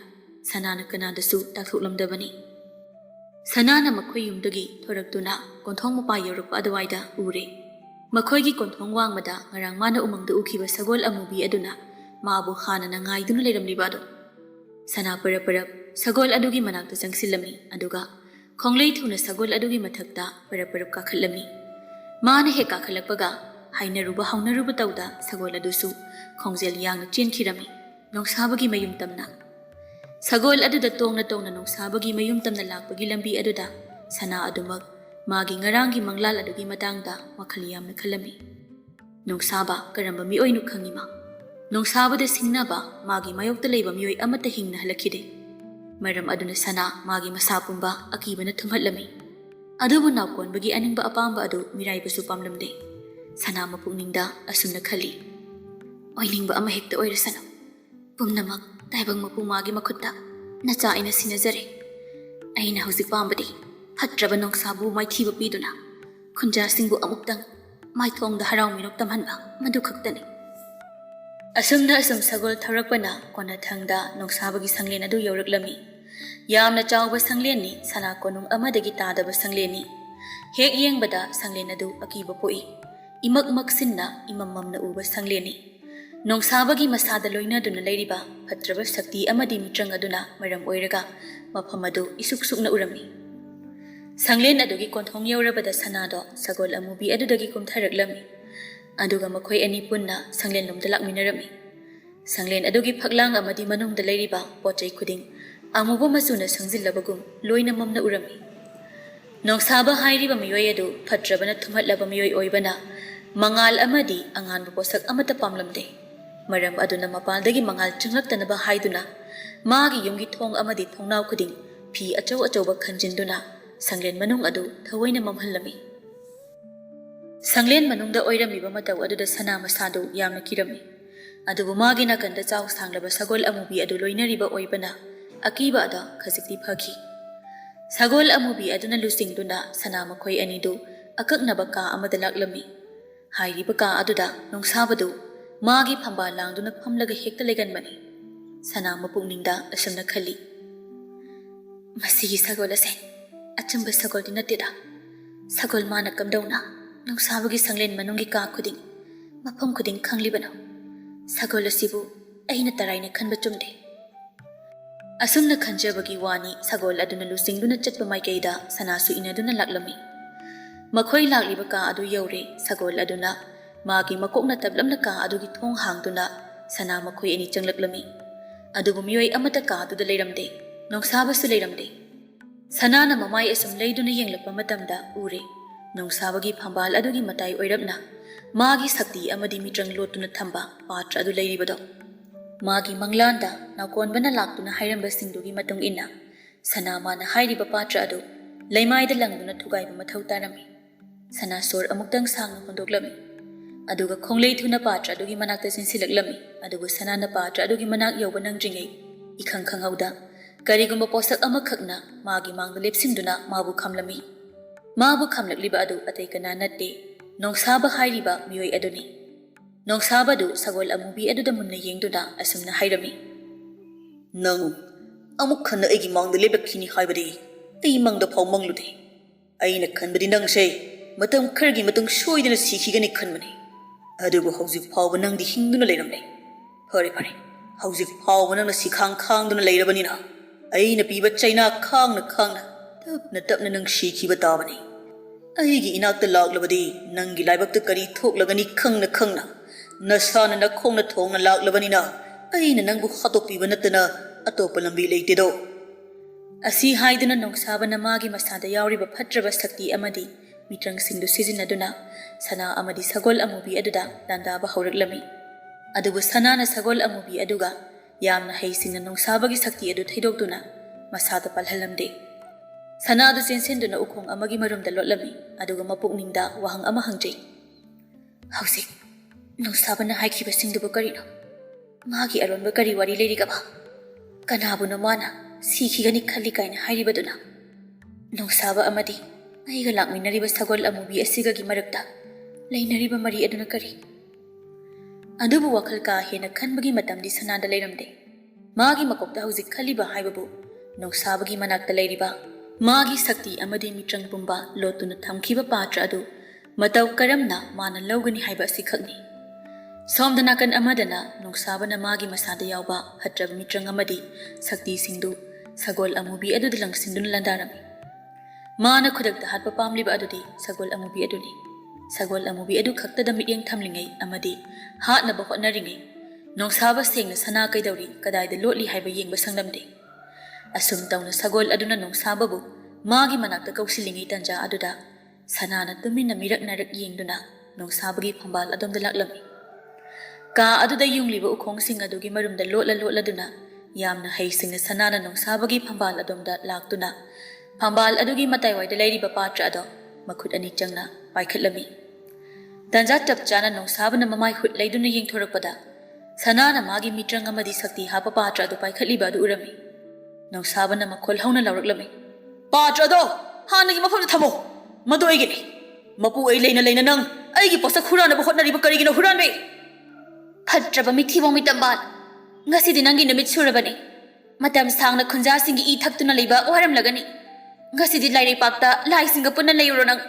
ꯁꯅꯥꯅ ꯀꯅꯥꯗꯁꯨ ꯇꯥꯛꯊꯣꯛꯂꯝꯗꯕꯅꯤ꯫ ꯁꯅꯥꯅ ꯃꯈꯣꯏ ꯌꯨꯝꯗꯒꯤ ꯊꯣꯔꯛꯇꯨꯅ ꯀꯣꯟꯊꯣꯡ ꯃꯄꯥ ꯌꯧꯔꯛꯄ ꯑꯗꯨꯋꯥꯏꯗ ꯎꯔꯦ꯫ ꯃꯈꯣꯏꯒꯤ ꯀꯣꯟꯊꯣꯡ ꯋꯥꯡꯃꯗ ꯉꯔꯥꯡ ꯃꯥꯅ ꯎꯃꯪꯗ ꯎꯈꯤꯕ ꯁꯒꯣꯜ ꯑꯃꯨꯕꯤ ꯑꯗꯨꯅ ꯃꯥꯕꯨ ꯍꯥꯟꯅꯅ ꯉꯥꯏꯗꯨꯅ ꯂꯩꯔꯝꯂꯤꯕ ꯑꯗꯨ꯫ ꯁꯅꯥ ꯄꯔꯞ ꯄꯔꯞ ꯁꯒꯣꯜ ꯑꯗꯨꯒꯤ ꯃꯅꯥꯛꯇ ꯆꯪꯁꯤꯜꯂꯝꯃꯤ ꯑꯗꯨꯒ ꯈꯣꯡꯂꯩ ꯊꯨꯅ ꯁꯒꯣꯜ ꯑꯗꯨꯒꯤ ꯃꯊꯛꯇ ꯄꯔꯞ ꯄꯔꯞ ꯀꯥꯈꯠꯂꯝꯃꯤ꯫ ꯃꯥꯅ ꯍꯦꯛ ꯀꯥꯈꯠꯂꯛꯄꯒ ꯍꯥꯏꯅꯔꯨꯕ ꯍꯧꯅꯔꯨꯕ ꯇꯧꯗ ꯁꯒꯣꯜ ꯑꯗꯨꯁꯨ ꯈꯣꯡꯖꯦꯜ ꯌꯥꯡꯅ ꯆꯦꯟꯈꯤꯔꯝꯃꯤ ꯅꯣꯡꯁꯥꯕꯒꯤ ꯃꯌꯨꯝ ꯇꯝꯅ꯫ ꯁꯒꯣꯜ ꯑꯗꯨꯗ ꯇꯣꯡꯅ ꯇꯣꯡꯅ ꯅꯣꯡꯁꯥꯕꯒꯤ ꯃꯌꯨꯝ ꯇꯝꯅ ꯂꯥꯛꯄꯒꯤ ꯂꯝꯕꯤ ꯑꯗꯨꯗ ꯁꯅꯥ ꯑꯗꯨꯃꯛ ꯃꯥꯒꯤ ꯉꯔꯥꯡꯒꯤ ꯃꯪꯂꯥꯟ ꯑꯗꯨꯒꯤ ꯃꯇꯥꯡꯗ ꯋꯥꯈꯜ ꯌꯥꯝꯅ ꯈꯜꯂꯝꯃꯤ꯫ ꯅꯣꯡꯁꯥꯕ ꯀꯔꯝꯕ ꯃꯤꯑꯣꯏꯅꯣ ꯈꯪꯏꯃꯥ? ꯅꯣꯡꯁꯥꯕꯗ ꯁꯤꯡꯅꯕ ꯃꯥꯒꯤ ꯃꯥꯌꯣꯛꯇ ꯂꯩꯕ ꯃꯤꯑꯣꯏ ꯑꯃꯠꯇ ꯍꯤꯡꯅ ꯍꯜꯂꯛꯈꯤꯗꯦ꯫ ꯃꯔꯝ ꯑꯗꯨꯅ ꯁꯅꯥ ꯃꯥꯒꯤ ꯃꯁꯥ ꯄꯨꯝꯕ ꯑꯀꯤꯕꯅ ꯊꯨꯝꯍꯠꯂꯝꯃꯤ꯫ ꯑꯗꯨꯕꯨ ꯅꯥꯎꯀꯣꯟꯕꯒꯤ ꯑꯅꯤꯡꯕ ꯑꯄꯥꯝꯕ ꯑꯗꯨ ꯃꯤꯔꯥꯏꯕꯁꯨ ꯄꯥꯝꯂꯝꯗꯦ꯫ ꯁꯅꯥ ꯃꯄꯨꯛꯅꯤꯡꯗ ꯑꯁꯨꯝꯅ ꯈꯜꯂꯤ, ꯑꯣꯏꯅꯤꯡꯕ ꯑꯃ ꯍꯦꯛꯇ ꯑꯣꯏꯔꯁꯅꯨ, ꯄꯨꯝꯅꯃꯛ ꯇꯥꯏꯕꯪ ꯃꯄꯨ ꯃꯥꯒꯤ ꯃꯈꯨꯠꯇ ꯅꯆꯥ ꯑꯩꯅ ꯁꯤꯟꯅꯖꯔꯦ꯫ ꯑꯩꯅ ꯍꯧꯖꯤꯛ ꯄꯥꯝꯕꯗꯤ ꯐꯠꯇ꯭ꯔꯕ ꯅꯣꯡꯁꯥꯕꯨ ꯃꯥꯏꯊꯤꯕ ꯄꯤꯗꯨꯅ ꯈꯨꯟꯖꯥꯁꯤꯡꯕꯨ ꯑꯃꯨꯛꯇꯪ ꯃꯥꯏꯊꯣꯡꯗ ꯍꯔꯥꯎ ꯃꯤꯅꯣꯛ ꯇꯝꯍꯟꯕ ꯃꯗꯨ ꯈꯛꯇꯅꯤ꯫ ꯑꯁꯨꯝꯅ ꯑꯁꯨꯝ ꯁꯒꯣꯜ ꯊꯧꯔꯛꯄꯅ ꯀꯣꯟꯅꯊꯪꯗ ꯅꯣꯡꯁꯥꯕꯒꯤ ꯁꯪꯂꯦꯟ ꯑꯗꯨ ꯌꯧꯔꯛꯂꯝꯃꯤ꯫ ꯌꯥꯝꯅ ꯆꯥꯎꯕ ꯁꯪꯂꯦꯟꯅꯤ, ꯁꯅꯥ ꯀꯣꯅꯨꯡ ꯑꯃꯗꯒꯤ ꯇꯥꯗꯕ ꯁꯪꯂꯦꯟꯅꯤ꯫ ꯍꯦꯛ ꯌꯦꯡꯕꯗ ꯁꯪꯂꯦꯟ ꯑꯗꯨ ꯑꯀꯤꯕ ꯄꯣꯛꯏ꯫ ꯏꯃꯛ ꯃꯛꯁꯤꯟꯅ ꯏꯃꯝ ꯃꯝꯅ ꯎꯕ ꯁꯪꯂꯦꯟꯅꯤ꯫ ꯅꯣꯡꯁꯥꯕꯒꯤ ꯃꯁꯥꯗ ꯂꯣꯏꯅꯗꯨꯅ ꯂꯩꯔꯤꯕ ꯐꯠꯇ꯭ꯔꯕ ꯁꯛꯇꯤ ꯑꯃꯗꯤ ꯃꯤꯇ꯭ꯔꯪ ꯑꯗꯨꯅ ꯃꯔꯝ ꯑꯣꯏꯔꯒ ꯃꯐꯝ ꯑꯗꯨ ꯏꯁꯨꯛ ꯁꯨꯛꯅ ꯎꯔꯝꯃꯤ꯫ ꯁꯪꯂꯦꯟ ꯑꯗꯨꯒꯤ ꯀꯣꯟꯊꯣꯡ ꯌꯧꯔꯕꯗ ꯁꯅꯥꯗꯣ ꯁꯒꯣꯜ ꯑꯃꯨꯕꯤ ꯑꯗꯨꯗꯒꯤ ꯀꯨꯝꯊꯔꯛꯂꯝꯃꯤ ꯑꯗꯨꯒ ꯃꯈꯣꯏ ꯑꯅꯤ ꯄꯨꯟꯅ ꯁꯪꯂꯦꯟ ꯂꯣꯝꯗ ꯂꯥꯛꯃꯤꯟꯅꯔꯝꯃꯤ꯫ ꯁꯪꯂꯦꯟ ꯑꯗꯨꯒꯤ ꯐꯛꯂꯥꯡ ꯑꯃꯗꯤ ꯃꯅꯨꯡꯗ ꯂꯩꯔꯤꯕ ꯄꯣꯠꯆꯩ ꯈꯨꯗꯤꯡ ꯑꯃꯨꯕ ꯃꯆꯨꯅ ꯁꯪꯖꯤꯜꯂꯕꯒꯨꯝ ꯂꯣꯏꯅ ꯃꯝꯅ ꯎꯔꯝꯃꯤ꯫ ꯅꯣꯡꯁꯥꯕ ꯍꯥꯏꯔꯤꯕ ꯃꯤꯑꯣꯏ ꯑꯗꯨ ꯐꯠꯇ꯭ꯔꯕꯅ ꯊꯨꯝꯍꯠꯂꯕ ꯃꯤꯑꯣꯏ ꯑꯣꯏꯕꯅ ꯃꯉꯥꯜ ꯑꯃꯗꯤ ꯑꯉꯥꯟꯕ ꯄꯣꯠꯁꯛ ꯑꯃꯠꯇ ꯄꯥꯝꯂꯝꯗꯦ꯫ ꯃꯔꯝ ꯑꯗꯨꯅ ꯃꯄꯥꯟꯗꯒꯤ ꯃꯉꯥꯜ ꯆꯪꯂꯛꯇꯅꯕ ꯍꯥꯏꯗꯨꯅ ꯃꯥꯒꯤ ꯌꯨꯝꯒꯤ ꯊꯣꯡ ꯑꯃꯗꯤ ꯊꯣꯡꯅꯥꯎ ꯈꯨꯗꯤꯡ ꯐꯤ ꯑꯆꯧ ꯑꯆꯧꯕ ꯈꯟꯖꯤꯟꯗꯨꯅ ꯁꯪꯂꯦꯟ ꯃꯅꯨꯡ ꯑꯗꯨ ꯊꯑꯣꯏꯅ ꯃꯝꯍꯜꯂꯝꯃꯤ꯫ ꯁꯪꯂꯦꯟ ꯃꯅꯨꯡꯗ ꯑꯣꯏꯔꯝꯃꯤꯕ ꯃꯇꯧ ꯑꯗꯨꯗ ꯁꯅꯥ ꯃꯁꯥꯗꯨ ꯌꯥꯝꯅ ꯀꯤꯔꯝꯃꯤ꯫ ꯑꯗꯨꯕꯨ ꯃꯥꯒꯤ ꯅꯥꯀꯟꯗ ꯆꯥꯎ ꯁꯥꯡꯂꯕ ꯁꯒꯣꯜ ꯑꯃꯨꯕꯤ ꯑꯗꯨ ꯂꯣꯏꯅꯔꯤꯕ ꯑꯣꯏꯕꯅ ꯑꯀꯤꯕ ꯑꯗꯣ ꯈꯖꯤꯛꯇꯤ ꯐꯈꯤ꯫ Sagol amubi aduna lusingduna sana makhoi anidu akaknaba ka amada laklami. Hairiba ka aduda nongsabadu magi phamba langduna phamlaga hekta leganbani. Sana mapukningda asumna khali. Masigi sagol ase achamba sagol dinatida. Sagol mana kamdauna nongsabagi sanglen manungi ka khuding mafam khuding khanglibano. Sagol asibu aina taraina khanba chumde. Asumna khanjabagi wani sagol aduna lusingduna chatpa maikaida sanasu inaduna laklami. Makhoi lakliba ka adu yaure sagol aduna magi makokna tablamna ka adugi thong hangduna sana makhoi ani changlaklami. Adubu miyoi amata ka aduda leiramde nongsabasu leiramde. Sanana mamai asum leiduna yenglakpa matamda ure nongsabagi phambal adugi matai oirapna magi sakti amadi mitrang lotuna thamba patra adu leiribado. Magi manglanda nakonbana laktuna hairamba singdugi matung inna sana mana hairiba patra adu leimaida langduna thugaiba mathau tarami. Sana sor amuktang sangna hondoklami. Aduga khonglei thuna patra adugi manakta sinsilaklami. Aduga sanana patra adugi manak yauba nangdringei ikhang khangauda karigumba posak amakhakna magi mangda lepsinduna mabu khamlami. Mabu khamlakliba adu atai kana natte nongsaba hairiba miyoi aduni. Nongsabadu sagol amubi aduda munna yengduna asumna hairami. Nang amuk khana aigi mangda lebakhini haibadi ai mangda phau manglude. Aina khanbadi nangse matam khargi matung soidana sikhigani khanmani. Adubu hauzik phauba nangdi hingduna leiramle. Phare phare hauzik phauba nangna sikhang khangduna leirabanina aina piba chaina khangna tapna nang sikhiba tabani. Aigi inakta laklabadi nangi laibakta kari thoklagani khangna nasana nakhongna thongna laklabanina aina nangbu khatokpiba natana atopa lambi leitedo. Asi haiduna nongsabana magi masada yauriba phatraba sakti amadi mitrang singdu sizinaduna sana amadi sagol amubi aduda landaba hauраklami. Adubu sanana sagol amubi aduga yamna heisingna nongsabagi sakti adu thaidokduna masada palhalamde. Sana adu sensenduna ukhong amagi marumda lotlami aduga mapukningda wahang ama hangjei. Hauzik nongsabana haikhiba singdubu karino magi aronba kari wari leirigaba kanabuna mana sikhigani khali kaina hairibaduna nongsaba amadi aiga lakminariba sagol amubi asigagi marakta leinariba mari aduna kari. Adubu wakal ka hena khanbagi matamdi sanada leiramde. Magi makokta hauzik khaliba haibabu nongsabagi manakta leiriba magi sakti amadi mitrang pumba lotuna thamkhiba patra adu matau karamna mana lawgani haiba asikhakni. Somdana kan amadana nongsabana magi masada yauba hatrab mitrang amadi sakti singdu sagol amubi adu dilang sindun landarami. Mana khudakta hatpa pamliba adudi sagol amubi aduni. Sagol amubi adu khakta da mityang thamlingai amadi hatna ba hotnaringai nongsaba sengna sana kaidauri kadaida lotli haiba yengba sanglamde. Asum tauna sagol aduna nongsababu magi manakta kausilingai tanja aduda sanana tumina mirak narak yengduna nongsabagi phambal adomda laklami. Ka aduda yungliba ukhong sing adugi marumda lotladuna yamna heisingna sanana nongsabagi phambal adomda laktuna phambal adugi mataiwaida leiriba patra ado makhut ani changna paikhatlami. Tanja tapchana nongsabana mamai hut leiduna yengthorakpada sanana magi mitrang amadi sakti hapa patra adu paikhatliba adu urami. Nongsabana makhol hauna lauraklami. Patra ado hanagi mafamda thamo madu aigini mapu ai leina nang aigi posak huranaba hotnariba karigino huranbe. Phatraba mithibong mitambal ngasidi nangi namit surabani matam sangna khunja singi I thaktuna leiba waram lagani ngasidi lairei pakta lai singa punna leiro nang.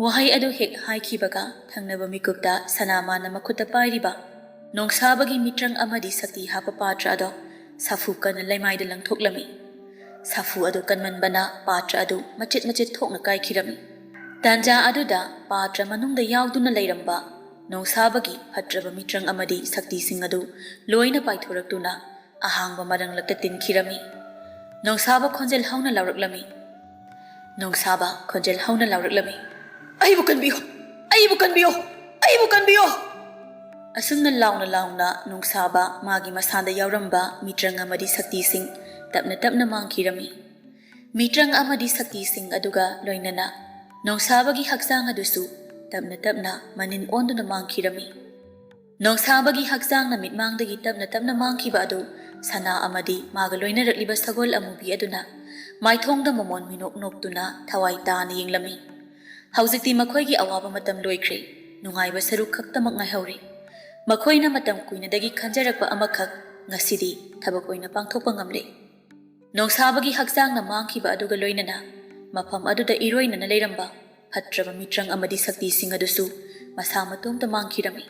Wahai adu hek haikhibaga thangnaba mikupta sanamana makhutta pairiba nongsabagi mitrang amadi sakti hapa patra ado safu kana leimaida langthoklami. Safu adu kanmanbana patra adu machet thokna kaikhirami. Tanja aduda patra manungda yauduna leiramba nongsabagi phatraba mitrang amadi sakti sing adu loina paithораktuna ahangba maranglakta tinkhirami. Nongsaba khonjel hauna lauraklami. Nongsaba khonjel hauna lauraklami. Aibu kanbiyo. Asumna launa nongsaba magi masanda yauramba mitrang amadi sakti sing tapna mangkhirami. Mitrang amadi sakti sing aduga loinana nongsabagi haksang adusu tapna manin onduna mangkhirami. Nongsabagi haksang na mitmangdagi tapna mangkhiba adu sana amadi maga loinarakliba sagol amubi aduna ꯃꯥꯏꯊꯣꯡꯗ ꯃꯃꯣꯟ ꯃꯤꯅꯣꯛ ꯅꯣꯛꯇꯨꯅ ꯊꯋꯥꯏ ꯇꯥꯅ ꯌꯦꯡꯂꯝꯃꯤ꯫ ꯍꯧꯖꯤꯛꯇꯤ ꯃꯈꯣꯏꯒꯤ ꯑꯋꯥꯕ ꯃꯇꯝ ꯂꯣꯏꯈ꯭ꯔꯦ, ꯅꯨꯡꯉꯥꯏꯕ ꯁꯔꯨꯛ ꯈꯛꯇꯃꯛ ꯉꯥꯏꯍꯧꯔꯦ꯫ ꯃꯈꯣꯏꯅ ꯃꯇꯝ ꯀꯨꯏꯅꯗꯒꯤ ꯈꯟꯖꯔꯛꯄ ꯑꯃꯈꯛ ꯉꯁꯤꯗꯤ ꯊꯕꯛ ꯑꯣꯏꯅ ꯄꯥꯡꯊꯣꯛꯄ ꯉꯝꯂꯦ꯫ ꯅꯣꯡꯁꯥꯕꯒꯤ ꯍꯛꯆꯥꯡꯅ ꯃꯥꯡꯈꯤꯕ ꯑꯗꯨꯒ ꯂꯣꯏꯅꯅ ꯃꯐꯝ ꯑꯗꯨꯗ ꯏꯔꯣꯏꯅꯅ ꯂꯩꯔꯝꯕ ꯐꯠꯇ꯭ꯔꯕ ꯃꯤꯇ꯭ꯔꯪ ꯑꯃꯗꯤ ꯁꯛꯇꯤꯁꯤꯡ ꯑꯗꯨꯁꯨ ꯃꯁꯥ ꯃꯇꯣꯝꯇ ꯃꯥꯡꯈꯤꯔꯝꯃꯤ꯫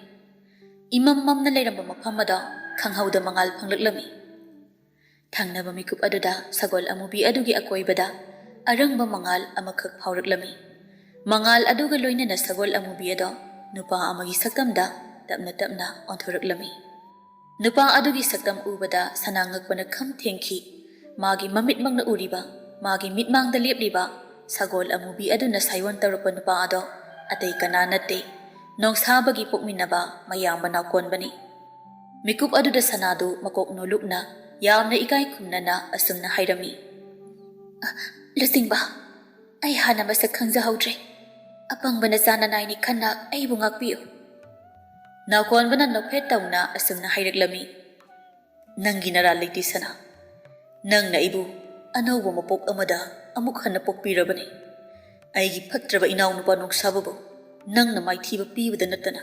ꯏꯃꯝ ꯃꯝꯅ ꯂꯩꯔꯝꯕ ꯃꯐꯝ ꯑꯗꯣ ꯈꯪꯍꯧꯗ ꯃꯉꯥꯜ ꯐꯪꯂꯛꯂꯝꯃꯤ꯫ ꯊꯪꯅꯕ ꯃꯤꯀꯨꯞ ꯑꯗꯨꯗ ꯁꯒꯣꯜ ꯑꯃꯨꯕꯤ ꯑꯗꯨꯒꯤ ꯑꯀꯣꯏꯕꯗ ꯑꯔꯪꯕ ꯃꯉꯥꯜ ꯑꯃꯈꯛ ꯐꯥꯎꯔꯛꯂꯝꯃꯤ꯫ ꯃꯉꯥꯜ ꯑꯗꯨꯒ ꯂꯣꯏꯅꯅ ꯁꯒꯣꯜ ꯑꯃꯨꯕꯤ ꯑꯗꯣ ꯅꯨꯄꯥ ꯑꯃꯒꯤ ꯁꯛꯇꯝꯗ ꯇꯞꯅ ꯇꯞꯅ ꯑꯣꯟꯊꯣꯔꯛꯂꯝꯃꯤ꯫ ꯅꯨꯄꯥ ꯑꯗꯨꯒꯤ ꯁꯛꯇꯝ ꯎꯕꯗ ꯁꯅꯥ ꯉꯛꯄꯅ ꯈꯝ ꯊꯦꯡꯈꯤ꯫ ꯃꯥꯒꯤ ꯃꯃꯤꯠꯃꯛꯅ ꯎꯔꯤꯕ, ꯃꯥꯒꯤ ꯃꯤꯠꯃꯥꯡꯗ ꯂꯦꯞꯂꯤꯕ ꯁꯒꯣꯜ ꯑꯃꯨꯕꯤ ꯑꯗꯨꯅ ꯁꯥꯏꯑꯣꯟ ꯇꯧꯔꯛꯄ ꯅꯨꯄꯥ ꯑꯗꯣ ꯑꯇꯩ ꯀꯅꯥ ꯅꯠꯇꯦ, ꯅꯣꯡꯁꯥꯕꯒꯤ ꯄꯣꯛꯃꯤꯟꯅꯕ ꯃꯌꯥꯝꯕ ꯅꯥꯎꯀꯣꯟꯕꯅꯤ꯫ ꯃꯤꯀꯨꯞ ꯑꯗꯨꯗ ꯁꯅꯥꯗꯨ ꯃꯀꯣꯛ ꯅꯣꯜꯂꯨꯛꯅ ꯌꯥꯝꯅ ꯏꯀꯥꯏ ꯈꯨꯝꯅꯅ ꯑꯁꯨꯝꯅ ꯍꯥꯏꯔꯝꯃꯤ꯫ ꯂꯨꯆꯤꯡꯕ, ꯑꯩ ꯍꯥꯟꯅ ꯃꯁꯛ ꯈꯪꯖꯍꯧꯗ꯭ꯔꯦ꯫ ꯑꯄꯪꯕ ꯅꯆꯥꯅꯅꯥꯏꯅꯤ ꯈꯟꯅ ꯑꯩꯕꯨ ꯉꯥꯛꯄꯤꯌꯨ꯫ ꯅꯥꯎꯀꯣꯟꯕꯅ ꯅꯣꯛꯐꯦꯠ ꯇꯧꯅ ꯑꯁꯨꯝꯅ ꯍꯥꯏꯔꯛꯂꯝꯃꯤ꯫ ꯅꯪꯒꯤ ꯅꯔꯥꯜ ꯂꯩꯇꯦ ꯁꯅꯥ, ꯅꯪꯅ ꯑꯩꯕꯨ ꯑꯅꯧꯕ ꯃꯄꯣꯛ ꯑꯃꯗ ꯑꯃꯨꯛ ꯍꯟꯅ ꯄꯣꯛꯄꯤꯔꯕꯅꯤ꯫ ꯑꯩꯒꯤ ꯐꯠꯇ꯭ꯔꯕ ꯏꯅꯥꯎꯅꯨꯄꯥ ꯅꯣꯡꯁꯥꯕꯕꯨ ꯅꯪꯅ ꯃꯥꯏꯊꯤꯕ ꯄꯤꯕꯗ ꯅꯠꯇꯅ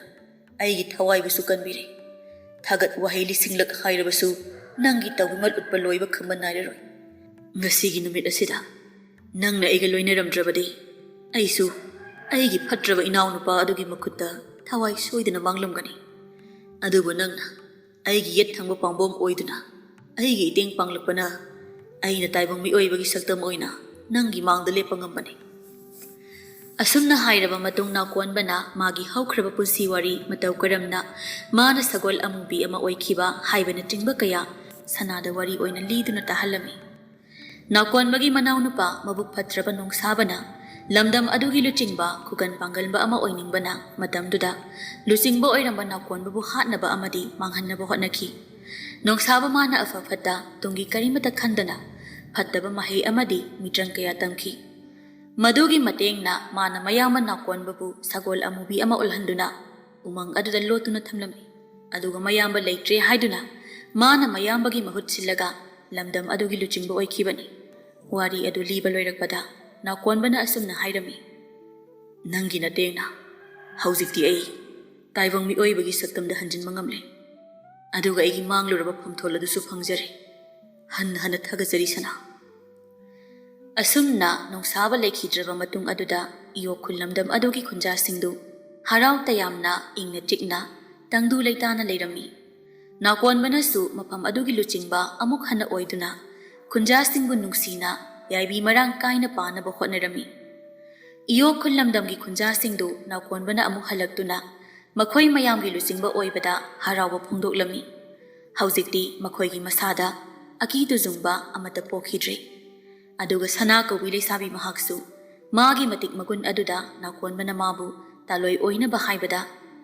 ꯑꯩꯒꯤ ꯊꯋꯥꯏꯕꯨꯁꯨ ꯀꯟꯕꯤꯔꯦ꯫ ꯊꯥꯒꯠ ꯋꯥꯍꯩ ꯂꯤꯁꯤꯡꯂꯛ ꯍꯥꯏꯔꯕꯁꯨ ꯅꯪꯒꯤ ꯇꯧꯕꯤꯃꯜ ꯎꯠꯄ ꯂꯣꯏꯕ ꯈꯝꯕ ꯅꯥꯏꯔꯔꯣꯏ꯫ ꯉꯁꯤꯒꯤ ꯅꯨꯃꯤꯠ ꯑꯁꯤꯗ ꯅꯪꯅ ꯑꯩꯒ ꯂꯣꯏꯅꯔꯝꯗ꯭ꯔꯕꯗꯤ ꯑꯩꯁꯨ ꯑꯩꯒꯤ ꯐꯠꯇ꯭ꯔꯕ ꯏꯅꯥꯎꯅꯨꯄꯥ ꯑꯗꯨꯒꯤ ꯃꯈꯨꯠꯇ ꯊꯋꯥꯏ ꯁꯣꯏꯗꯅ ꯃꯥꯡꯂꯝꯒꯅꯤ꯫ ꯑꯗꯨꯕꯨ ꯅꯪꯅ ꯑꯩꯒꯤ ꯌꯦꯠ ꯊꯪꯕ ꯄꯥꯝꯕꯣꯝ ꯑꯣꯏꯗꯨꯅ ꯑꯩꯒꯤ ꯏꯇꯦꯡ ꯄꯥꯡꯂꯛꯄꯅ ꯑꯩꯅ ꯇꯥꯏꯕꯪ ꯃꯤꯑꯣꯏꯕꯒꯤ ꯁꯛꯇꯝ ꯑꯣꯏꯅ ꯅꯪꯒꯤ ꯃꯥꯡꯗ ꯂꯦꯞꯄ ꯉꯝꯕꯅꯤ꯫ ꯑꯁꯨꯝꯅ ꯍꯥꯏꯔꯕ ꯃꯇꯨꯡ ꯅꯥꯎꯀꯣꯟꯕꯅ ꯃꯥꯒꯤ ꯍꯧꯈ꯭ꯔꯕ ꯄꯨꯟꯁꯤ ꯋꯥꯔꯤ ꯃꯇꯧ ꯀꯔꯝꯅ ꯃꯥꯅ ꯁꯒꯣꯜ ꯑꯃꯨꯕꯤ ꯑꯃ ꯑꯣꯏꯈꯤꯕ ꯍꯥꯏꯕꯅꯆꯤꯡꯕ ꯀꯌꯥ ꯁꯅꯥꯗ ꯋꯥꯔꯤ ꯑꯣꯏꯅ ꯂꯤꯗꯨꯅ ꯇꯥꯍꯜꯂꯝꯃꯤ꯫ ꯅꯥꯎꯀꯣꯟꯕꯒꯤ ꯃꯅꯥꯎꯅꯨꯄꯥ ꯃꯕꯨꯛ ꯐꯠꯇ꯭ꯔꯕ ꯅꯣꯡꯁꯥꯕꯅ ꯂꯝꯗꯝ ꯑꯗꯨꯒꯤ ꯂꯨꯆꯤꯡꯕ ꯈꯨꯀꯟ ꯄꯥꯡꯒꯟꯕ ꯑꯃ ꯑꯣꯏꯅꯤꯡꯕꯅ ꯃꯇꯝꯗꯨꯗ ꯂꯨꯆꯤꯡꯕ ꯑꯣꯏꯔꯝꯕ ꯅꯥꯎꯀꯣꯟꯕꯕꯨ ꯍꯥꯠꯅꯕ ꯑꯃꯗꯤ ꯃꯥꯡꯍꯟꯅꯕ ꯍꯣꯠꯅꯈꯤ꯫ ꯅꯣꯡꯁꯥꯕ ꯃꯥꯅ ꯑꯐ ꯐꯠꯇ ꯇꯨꯡꯒꯤ ꯀꯔꯤꯃꯇ ꯈꯟꯗꯅ ꯐꯠꯇꯕ ꯃꯍꯩ ꯑꯃꯗꯤ ꯃꯤꯇ꯭ꯔꯪ ꯀꯌꯥ ꯇꯝꯈꯤ꯫ ꯃꯗꯨꯒꯤ ꯃꯇꯦꯡꯅ ꯃꯥꯅ ꯃꯌꯥꯝꯕ ꯅꯥꯎꯀꯣꯟꯕꯕꯨ ꯁꯒꯣꯜ ꯑꯃꯨꯕꯤ ꯑꯃ ꯑꯣꯜꯍꯟꯗꯨꯅ ꯎꯃꯪ ꯑꯗꯨꯗ ꯂꯣꯠꯇꯨꯅ ꯊꯝꯂꯝꯃꯤ꯫ ꯑꯗꯨꯒ ꯃꯌꯥꯝꯕ ꯂꯩꯇ꯭ꯔꯦ ꯍꯥꯏꯗꯨꯅ ꯃꯥꯅ ꯃꯌꯥꯝꯕꯒꯤ ꯃꯍꯨꯠ ꯁꯤꯜꯂꯒ ꯂꯝꯗꯝ ꯑꯗꯨꯒꯤ ꯂꯨꯆꯤꯡꯕ ꯑꯣꯏꯈꯤꯕꯅꯤ꯫ ꯋꯥꯔꯤ ꯑꯗꯨ ꯂꯤꯕ ꯂꯣꯏꯔꯛꯄꯗ ꯅꯥꯎꯀꯣꯟꯕꯅ ꯑꯁꯨꯝꯅ ꯍꯥꯏꯔꯝꯃꯤ꯫ ꯅꯪꯒꯤ ꯅꯇꯦꯡꯅ ꯍꯧꯖꯤꯛꯇꯤ ꯑꯩ ꯇꯥꯏꯕꯪ ꯃꯤꯑꯣꯏꯕꯒꯤ ꯁꯛꯇꯝꯗ ꯍꯟꯖꯤꯟꯕ ꯉꯝꯂꯦ꯫ ꯑꯗꯨꯒ ꯑꯩꯒꯤ ꯃꯥꯡꯂꯨꯔꯕ ꯐꯝꯊꯣꯜ ꯑꯗꯨꯁꯨ ꯐꯪꯖꯔꯦ꯫ ꯍꯟꯅ ꯍꯟꯅ ꯊꯥꯒꯠꯆꯔꯤ ꯁꯅꯥ꯫ ꯑꯁꯨꯝꯅ ꯅꯣꯡꯁꯥꯕ ꯂꯩꯈꯤꯗ꯭ꯔꯕ ꯃꯇꯨꯡ ꯑꯗꯨꯗ ꯏꯌꯣꯛ ꯈꯨꯜꯂꯝꯗꯝ ꯑꯗꯨꯒꯤ ꯈꯨꯟꯖꯥꯁꯤꯡꯗꯨ ꯍꯔꯥꯎ ꯇꯌꯥꯝꯅ ꯏꯪꯅ ꯆꯤꯛꯅ ꯇꯪꯗꯨ ꯂꯩꯇꯥꯅ ꯂꯩꯔꯝꯃꯤ꯫ ꯅꯥꯎꯀꯣꯟꯕꯅꯁꯨ ꯃꯐꯝ ꯑꯗꯨꯒꯤ ꯂꯨꯆꯤꯡꯕ ꯑꯃꯨꯛ ꯍꯟꯅ ꯑꯣꯏꯗꯨꯅ ꯈꯨꯟꯖꯥꯁꯤꯡꯕꯨ ꯅꯨꯡꯁꯤꯅ ꯌꯥꯏꯕꯤ ꯃꯔꯥꯡ ꯀꯥꯏꯅ ꯄꯥꯅꯕ ꯍꯣꯠꯅꯔꯝꯃꯤ꯫ ꯏꯌꯣꯛ ꯈꯨꯜꯂꯝꯗꯝꯒꯤ ꯈꯨꯟꯖꯥꯁꯤꯡꯗꯨ ꯅꯥꯎꯀꯣꯟꯕꯅ ꯑꯃꯨꯛ ꯍꯜꯂꯛꯇꯨꯅ ꯃꯈꯣꯏ ꯃꯌꯥꯝꯒꯤ ꯂꯨꯆꯤꯡꯕ ꯑꯣꯏꯕꯗ ꯍꯔꯥꯎꯕ ꯐꯣꯡꯗꯣꯛꯂꯝꯃꯤ꯫ ꯍꯧꯖꯤꯛꯇꯤ ꯃꯈꯣꯏꯒꯤ ꯃꯁꯥꯗ ꯑꯀꯤ ꯇꯨꯖꯨꯡꯕ ꯑꯃꯠꯇ ꯄꯣꯛꯈꯤꯗ꯭ꯔꯦ꯫ ꯑꯗꯨꯒ ꯁꯅꯥ ꯀꯧꯕꯤ ꯂꯩꯁꯥꯕꯤ ꯃꯍꯥꯛꯁꯨ ꯃꯥꯒꯤ ꯃꯇꯤꯛ ꯃꯒꯨꯟ ꯑꯗꯨꯗ ꯅꯥꯎꯀꯣꯟꯕꯅ ꯃꯥꯕꯨ ꯇꯥꯂꯣꯏ ꯑꯣꯏꯅꯕ ꯍꯥꯏꯕꯗ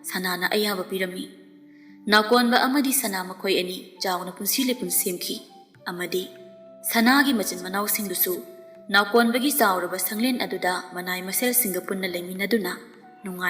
ꯁꯅꯥꯅ ꯑꯌꯥꯕ ꯄꯤꯔꯝꯃꯤ꯫ ꯅꯥꯎꯀꯣꯟꯕ ꯑꯃꯗꯤ ꯁꯅꯥ ꯃꯈꯣꯏ ꯑꯅꯤ ꯆꯥꯎꯅ ꯄꯨꯟꯁꯤ ꯂꯤꯄꯨꯟ ꯁꯦꯝꯈꯤ ꯑꯃꯗꯤ ꯁꯅꯥꯒꯤ ꯃꯆꯤꯟ ꯃꯅꯥꯎꯁꯤꯡꯗꯨꯁꯨ ꯅꯥꯎꯀꯣꯟꯕꯒꯤ ꯆꯥꯎꯔꯕ ꯁꯪꯂꯦꯟ ꯑꯗꯨꯗ ꯃꯅꯥꯏ ꯃꯁꯦꯜꯁꯤꯡꯒ ꯄꯨꯟꯅ ꯂꯩꯃꯤꯟꯅꯗꯨꯅ ꯅꯨꯡꯉꯥꯏ